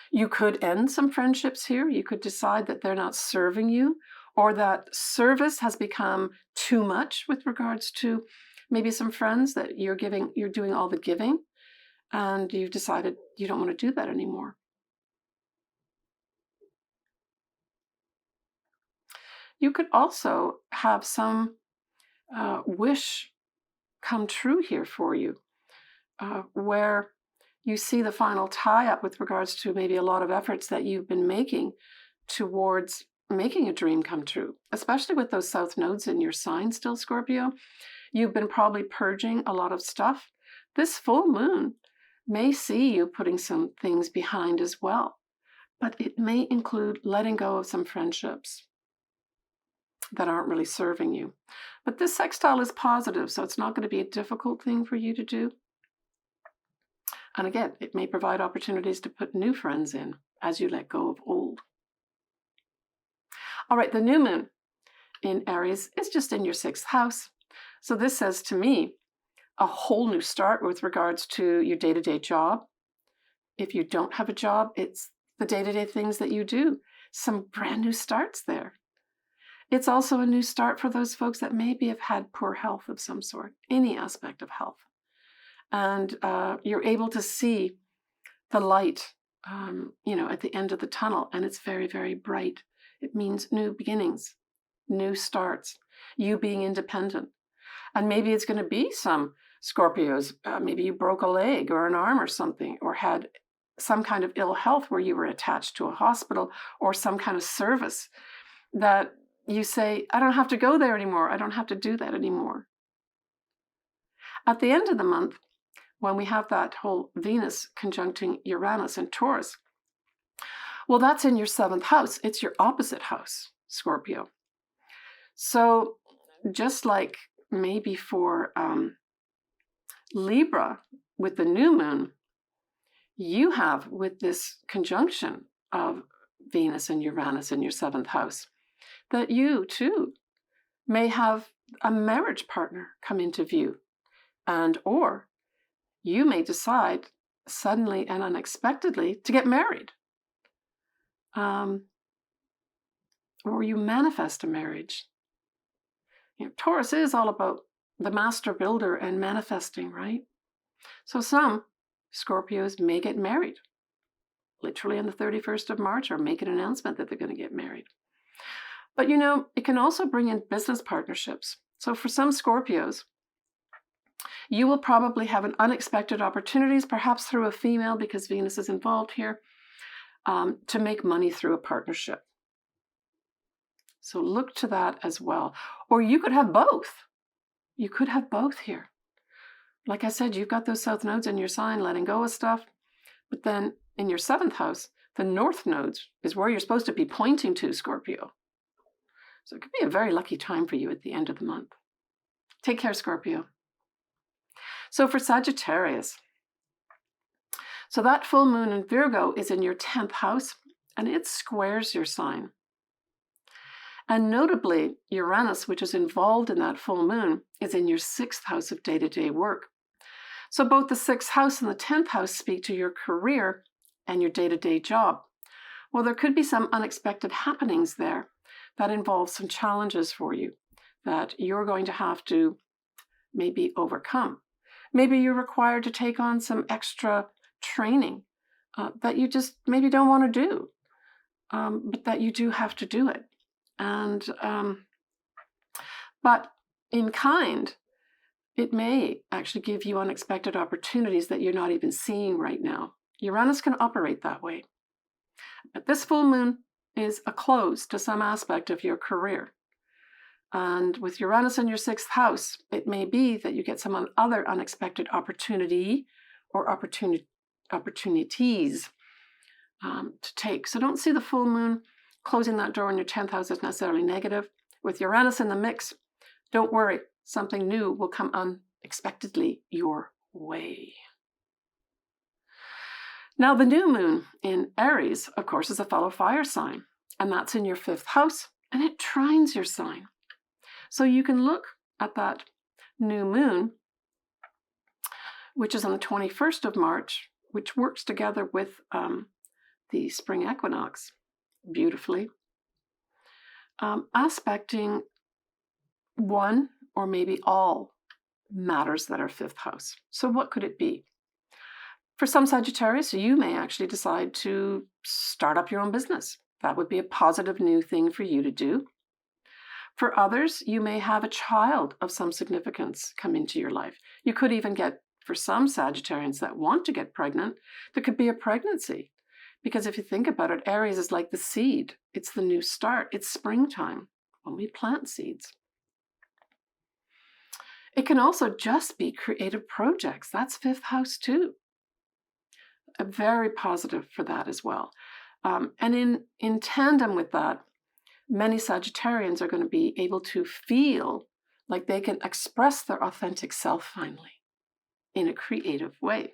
You could end some friendships here. You could decide that they're not serving you, or that service has become too much with regards to maybe some friends that you're doing all the giving, and you've decided you don't want to do that anymore. You could also have some wish come true here for you, where you see the final tie-up with regards to maybe a lot of efforts that you've been making towards making a dream come true, especially with those south nodes in your sign still, Scorpio. You've been probably purging a lot of stuff. This full moon may see you putting some things behind as well, but it may include letting go of some friendships that aren't really serving you. But this sextile is positive, so it's not going to be a difficult thing for you to do. And again, it may provide opportunities to put new friends in as you let go of old. All right, the new moon in Aries is just in your 6th house. So this says to me, a whole new start with regards to your day-to-day job. If you don't have a job, it's the day-to-day things that you do. Some brand new starts there. It's also a new start for those folks that maybe have had poor health of some sort, any aspect of health. And you're able to see the light, at the end of the tunnel, and it's very, very bright. It means new beginnings, new starts, you being independent. And maybe it's going to be some Scorpios. Maybe you broke a leg or an arm or something, or had some kind of ill health where you were attached to a hospital or some kind of service that you say, I don't have to go there anymore. I don't have to do that anymore. At the end of the month, when we have that whole Venus conjuncting Uranus and Taurus, well, that's in your 7th house. It's your opposite house, Scorpio. So just like maybe for Libra with the new moon, you have with this conjunction of Venus and Uranus in your 7th house, that you too may have a marriage partner come into view, and or you may decide suddenly and unexpectedly to get married. Or you manifest a marriage. Taurus is all about the master builder and manifesting, right? So some Scorpios may get married, literally on the 31st of March, or make an announcement that they're going to get married. But it can also bring in business partnerships. So for some Scorpios, you will probably have an unexpected opportunities, perhaps through a female, because Venus is involved here, to make money through a partnership. So look to that as well. Or you could have both. You could have both here. Like I said, you've got those south nodes in your sign letting go of stuff. But then in your 7th house, the north nodes is where you're supposed to be pointing to, Scorpio. So it could be a very lucky time for you at the end of the month. Take care, Scorpio. So for Sagittarius, so that full moon in Virgo is in your 10th house, and it squares your sign. And notably, Uranus, which is involved in that full moon, is in your 6th house of day-to-day work. So both the 6th house and the 10th house speak to your career and your day-to-day job. Well, there could be some unexpected happenings there that involve some challenges for you that you're going to have to maybe overcome. Maybe you're required to take on some extra training that you just maybe don't want to do, but that you do have to do it. And but in kind, it may actually give you unexpected opportunities that you're not even seeing right now. Uranus can operate that way. But this full moon is a close to some aspect of your career. And with Uranus in your 6th house, it may be that you get some other unexpected opportunity or opportunities to take. So don't see the full moon closing that door in your 10th house as necessarily negative. With Uranus in the mix, don't worry, something new will come unexpectedly your way. Now, the new moon in Aries, of course, is a fellow fire sign, and that's in your 5th house, and it trines your sign. So you can look at that new moon, which is on the 21st of March, which works together with the spring equinox beautifully, aspecting one or maybe all matters that are 5th house. So what could it be? For some Sagittarius, you may actually decide to start up your own business. That would be a positive new thing for you to do. For others, you may have a child of some significance come into your life. You could even get, for some Sagittarians that want to get pregnant, there could be a pregnancy. Because if you think about it, Aries is like the seed. It's the new start. It's springtime when we plant seeds. It can also just be creative projects. That's 5th house too. Very positive for that as well. And in tandem with that, many Sagittarians are going to be able to feel like they can express their authentic self finally in a creative way.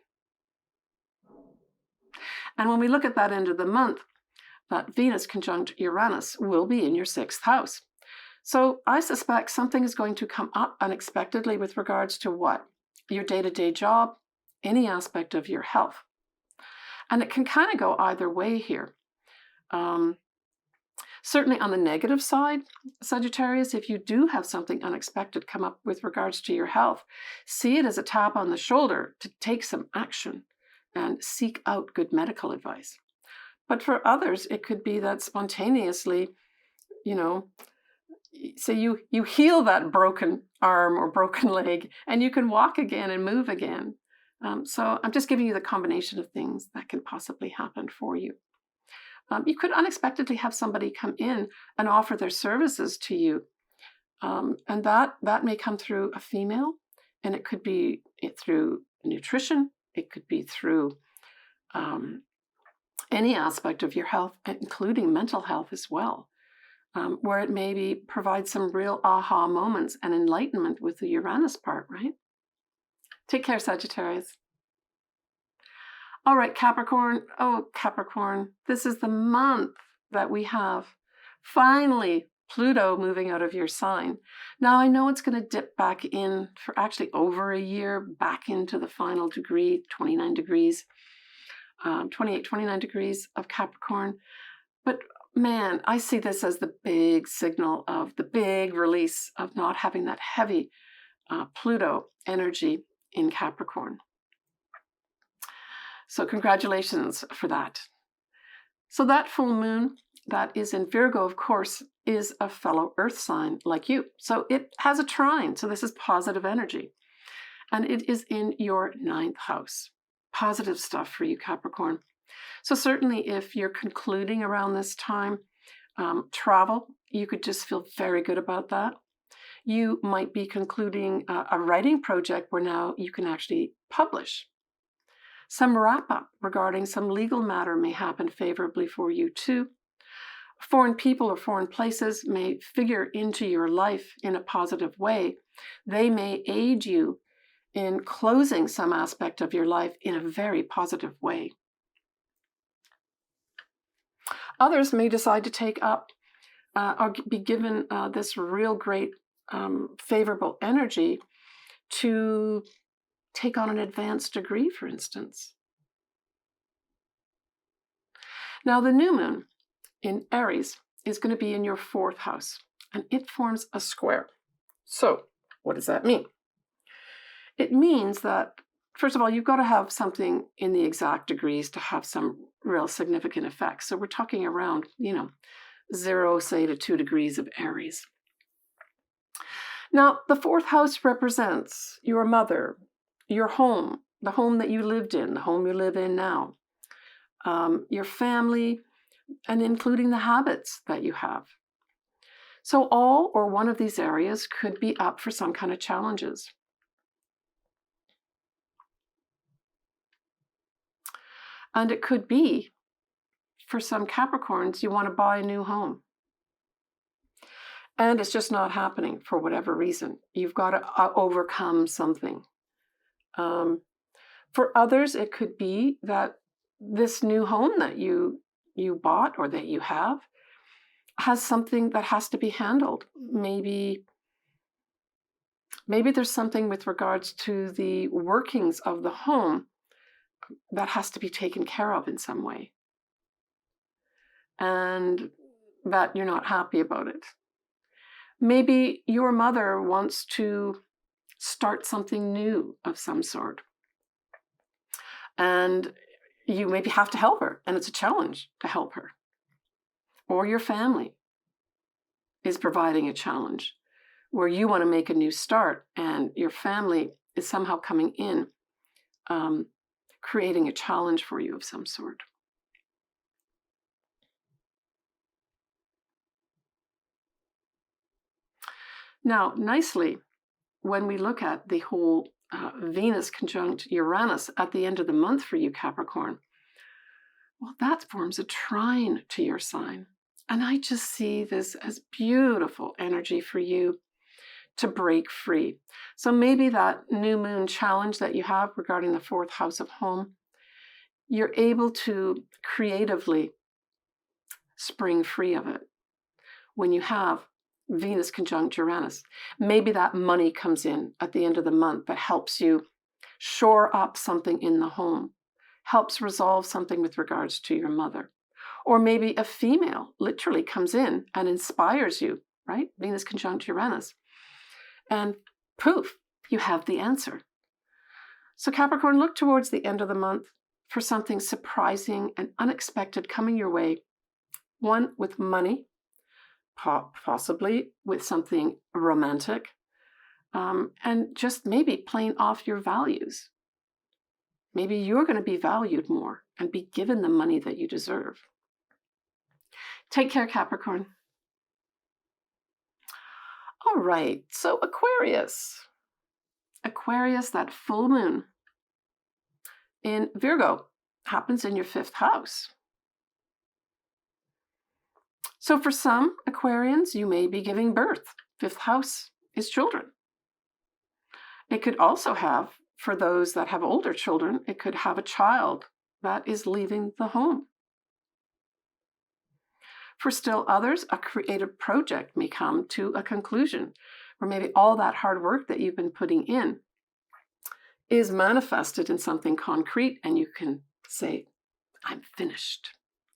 And when we look at that end of the month, that Venus conjunct Uranus will be in your 6th house. So I suspect something is going to come up unexpectedly with regards to what? Your day-to-day job, any aspect of your health. And it can kind of go either way here. Certainly on the negative side, Sagittarius, if you do have something unexpected come up with regards to your health, see it as a tap on the shoulder to take some action and seek out good medical advice. But for others, it could be that spontaneously, you know, say you heal that broken arm or broken leg and you can walk again and move again. So I'm just giving you the combination of things that can possibly happen for you. You could unexpectedly have somebody come in and offer their services to you. And that may come through a female, and it could be through nutrition. It could be through any aspect of your health, including mental health as well, where it maybe provides some real aha moments and enlightenment with the Uranus part, right? Take care, Sagittarius. All right, Capricorn. Oh, Capricorn, this is the month that we have finally Pluto moving out of your sign. Now, I know it's going to dip back in for actually over a year, back into the final degree, 29 degrees, 28, 29 degrees of Capricorn. But man, I see this as the big signal of the big release of not having that heavy Pluto energy in Capricorn. So congratulations for that. So that full moon that is in Virgo, of course, is a fellow earth sign like you. So it has a trine. So this is positive energy. And it is in your 9th house. Positive stuff for you, Capricorn. So certainly if you're concluding around this time, travel, you could just feel very good about that. You might be concluding a writing project where now you can actually publish. Some wrap-up regarding some legal matter may happen favorably for you too. Foreign people or foreign places may figure into your life in a positive way. They may aid you in closing some aspect of your life in a very positive way. Others may decide to take up or be given this real great favorable energy to take on an advanced degree, for instance. Now, the new moon in Aries is going to be in your 4th house, and it forms a square. So, what does that mean? It means that, first of all, you've got to have something in the exact degrees to have some real significant effects. So we're talking around, 0, say, to 2 degrees of Aries. Now, the 4th house represents your mother, your home, the home that you lived in, the home you live in now, your family, and including the habits that you have. So all or one of these areas could be up for some kind of challenges. And it could be, for some Capricorns, you want to buy a new home. And it's just not happening for whatever reason. You've got to overcome something. For others, it could be that this new home that you bought or that you have has something that has to be handled. Maybe there's something with regards to the workings of the home that has to be taken care of in some way, and that you're not happy about it. Maybe your mother wants to start something new of some sort, and you maybe have to help her, and it's a challenge to help her. Or your family is providing a challenge where you want to make a new start, and your family is somehow coming in, creating a challenge for you of some sort. Now, nicely, when we look at the whole Venus conjunct Uranus at the end of the month for you, Capricorn, well, that forms a trine to your sign. And I just see this as beautiful energy for you to break free. So maybe that new moon challenge that you have regarding the 4th house of home, you're able to creatively spring free of it when you have Venus conjunct Uranus. Maybe that money comes in at the end of the month that helps you shore up something in the home, helps resolve something with regards to your mother. Or maybe a female literally comes in and inspires you, right? Venus conjunct Uranus. And poof, you have the answer. So Capricorn, look towards the end of the month for something surprising and unexpected coming your way. One with money, possibly with something romantic, and just maybe playing off your values. Maybe you're going to be valued more and be given the money that you deserve. Take care, Capricorn. All right, so Aquarius. Aquarius, that full moon in Virgo happens in your 5th house. So for some Aquarians, you may be giving birth. 5th house is children. It could also have, for those that have older children, it could have a child that is leaving the home. For still others, a creative project may come to a conclusion, or maybe all that hard work that you've been putting in is manifested in something concrete, and you can say, I'm finished,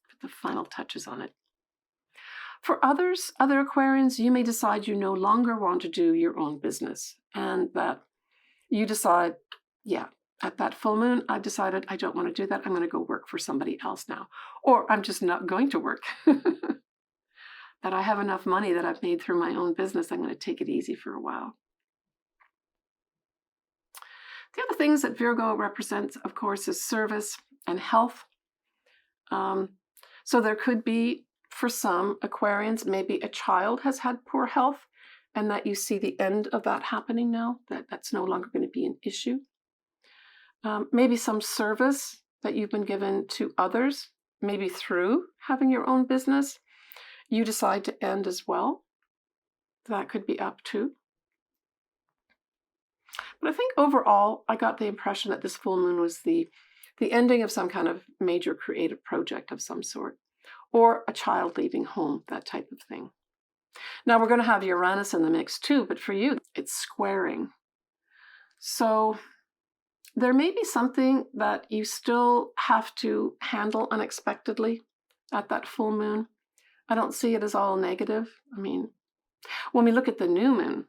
put the final touches on it. For others, other Aquarians, you may decide you no longer want to do your own business, and that you decide, yeah, at that full moon, I've decided I don't want to do that. I'm going to go work for somebody else now. Or I'm just not going to work. That I have enough money that I've made through my own business. I'm going to take it easy for a while. The other things that Virgo represents, of course, is service and health. So there could be, for some Aquarians, maybe a child has had poor health, and that you see the end of that happening now, that's no longer going to be an issue. Maybe some service that you've been given to others, maybe through having your own business, you decide to end as well. That could be up too. But I think overall, I got the impression that this full moon was the ending of some kind of major creative project of some sort, or a child leaving home, that type of thing. Now we're going to have Uranus in the mix too, but for you, it's squaring. So there may be something that you still have to handle unexpectedly at that full moon. I don't see it as all negative. I mean, when we look at the new moon,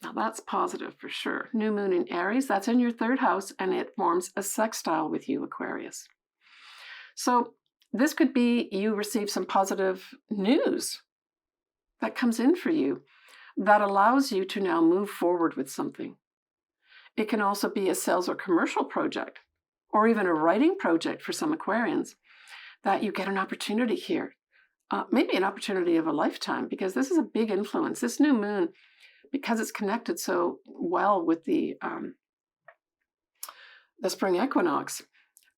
now that's positive for sure. New moon in Aries, that's in your 3rd house, and it forms a sextile with you, Aquarius. So this could be you receive some positive news that comes in for you that allows you to now move forward with something. It can also be a sales or commercial project, or even a writing project for some Aquarians, that you get an opportunity here. Maybe an opportunity of a lifetime, because this is a big influence. This new moon, because it's connected so well with the spring equinox,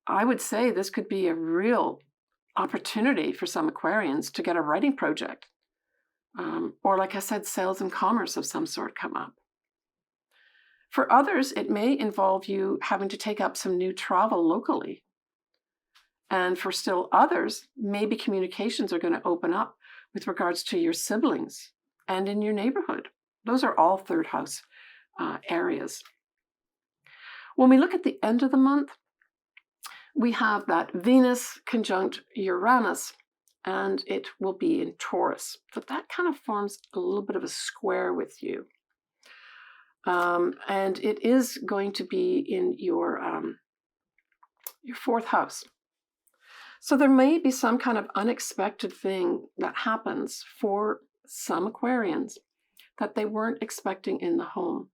I would say this could be a real opportunity for some Aquarians to get a writing project. Or like I said, sales and commerce of some sort come up. For others, it may involve you having to take up some new travel locally. And for still others, maybe communications are going to open up with regards to your siblings and in your neighborhood. Those are all 3rd house areas. When we look at the end of the month, we have that Venus conjunct Uranus, and it will be in Taurus. But that kind of forms a little bit of a square with you. And it is going to be in your 4th house. So there may be some kind of unexpected thing that happens for some Aquarians that they weren't expecting in the home.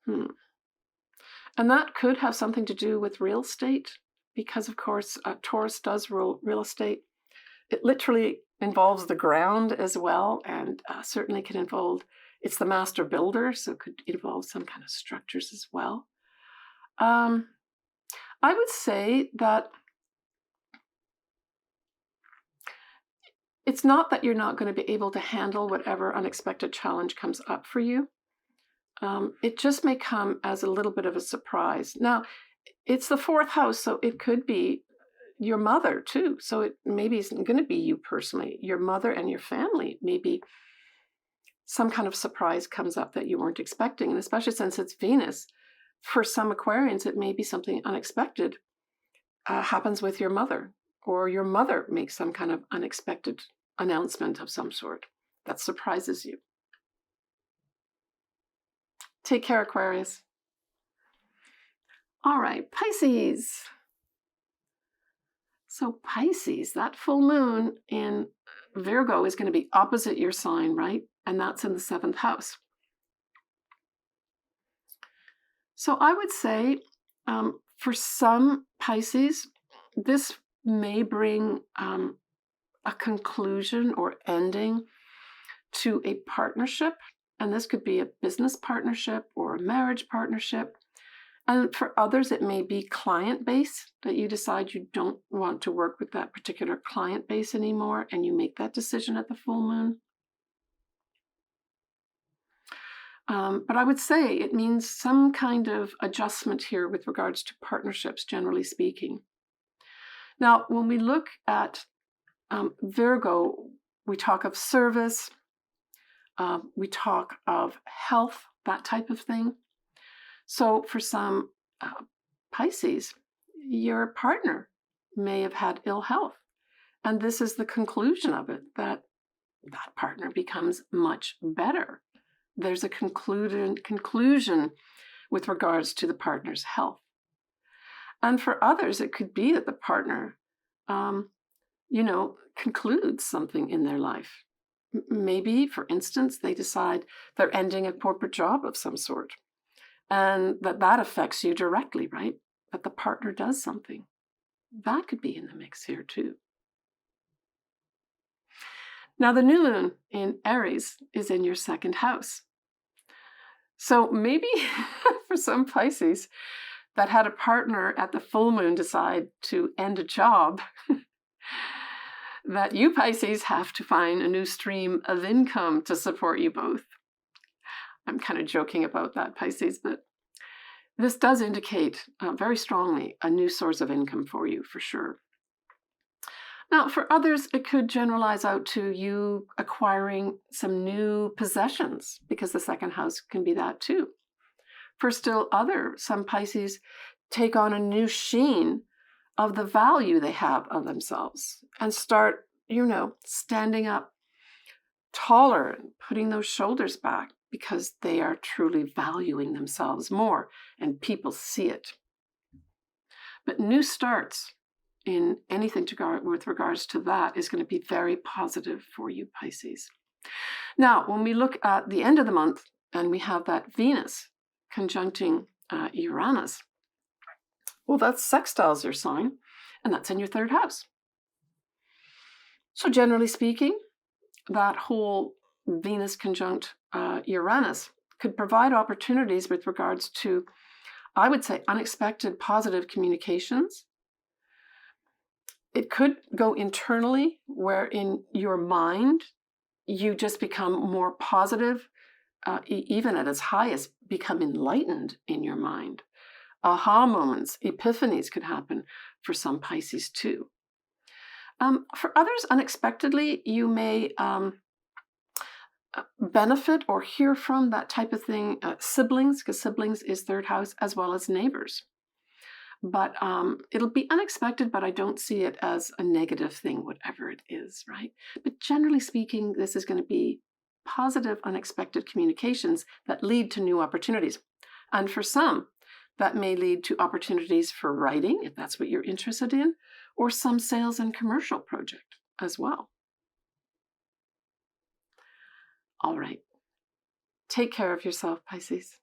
And that could have something to do with real estate, because of course Taurus does rule real estate. It literally involves the ground as well, and certainly can involve, it's the master builder, so it could involve some kind of structures as well. I would say that it's not that you're not going to be able to handle whatever unexpected challenge comes up for you. It just may come as a little bit of a surprise. Now, it's the 4th house, so it could be your mother too. So it maybe isn't going to be you personally. Your mother and your family, maybe some kind of surprise comes up that you weren't expecting. And especially since it's Venus, For some Aquarians, it may be something unexpected happens with your mother, or your mother makes some kind of unexpected announcement of some sort that surprises you. Take care, Aquarius. All right, Pisces. So Pisces, that full moon in Virgo is going to be opposite your sign, right? And that's in the 7th house. So I would say for some Pisces, this may bring a conclusion or ending to a partnership. And this could be a business partnership or a marriage partnership. And for others, it may be client base, that you decide you don't want to work with that particular client base anymore, and you make that decision at the full moon. But I would say it means some kind of adjustment here with regards to partnerships, generally speaking. Now, when we look at Virgo, we talk of service, we talk of health, that type of thing. So for some Pisces, your partner may have had ill health. And this is the conclusion of it, that that partner becomes much better. There's a conclusion with regards to the partner's health. And for others, it could be that the partner, concludes something in their life. Maybe, for instance, they decide they're ending a corporate job of some sort. And that affects you directly, right? That the partner does something. That could be in the mix here too. Now, the new moon in Aries is in your 2nd house. So maybe for some Pisces that had a partner at the full moon decide to end a job, that you Pisces have to find a new stream of income to support you both. I'm kind of joking about that, Pisces, but this does indicate very strongly a new source of income for you, for sure. Now, for others, it could generalize out to you acquiring some new possessions, because the 2nd house can be that too. For still some Pisces take on a new sheen of the value they have of themselves and start, standing up taller and putting those shoulders back because they are truly valuing themselves more and people see it. But new starts in anything with regards to that is going to be very positive for you, Pisces. Now, when we look at the end of the month and we have that Venus conjuncting Uranus, well, that's sextiles your sign, and that's in your 3rd house. So generally speaking, that whole Venus conjunct Uranus could provide opportunities with regards to, I would say, unexpected positive communications. It could go internally, where in your mind, you just become more positive, even at its highest, become enlightened in your mind. Aha moments, epiphanies could happen for some Pisces too. For others, unexpectedly, you may benefit or hear from that type of thing, siblings, because siblings is 3rd house, as well as neighbors. But it'll be unexpected, but I don't see it as a negative thing, whatever it is, right? But generally speaking, this is going to be positive, unexpected communications that lead to new opportunities. And for some, that may lead to opportunities for writing, if that's what you're interested in, or some sales and commercial project as well. All right. Take care of yourself, Pisces.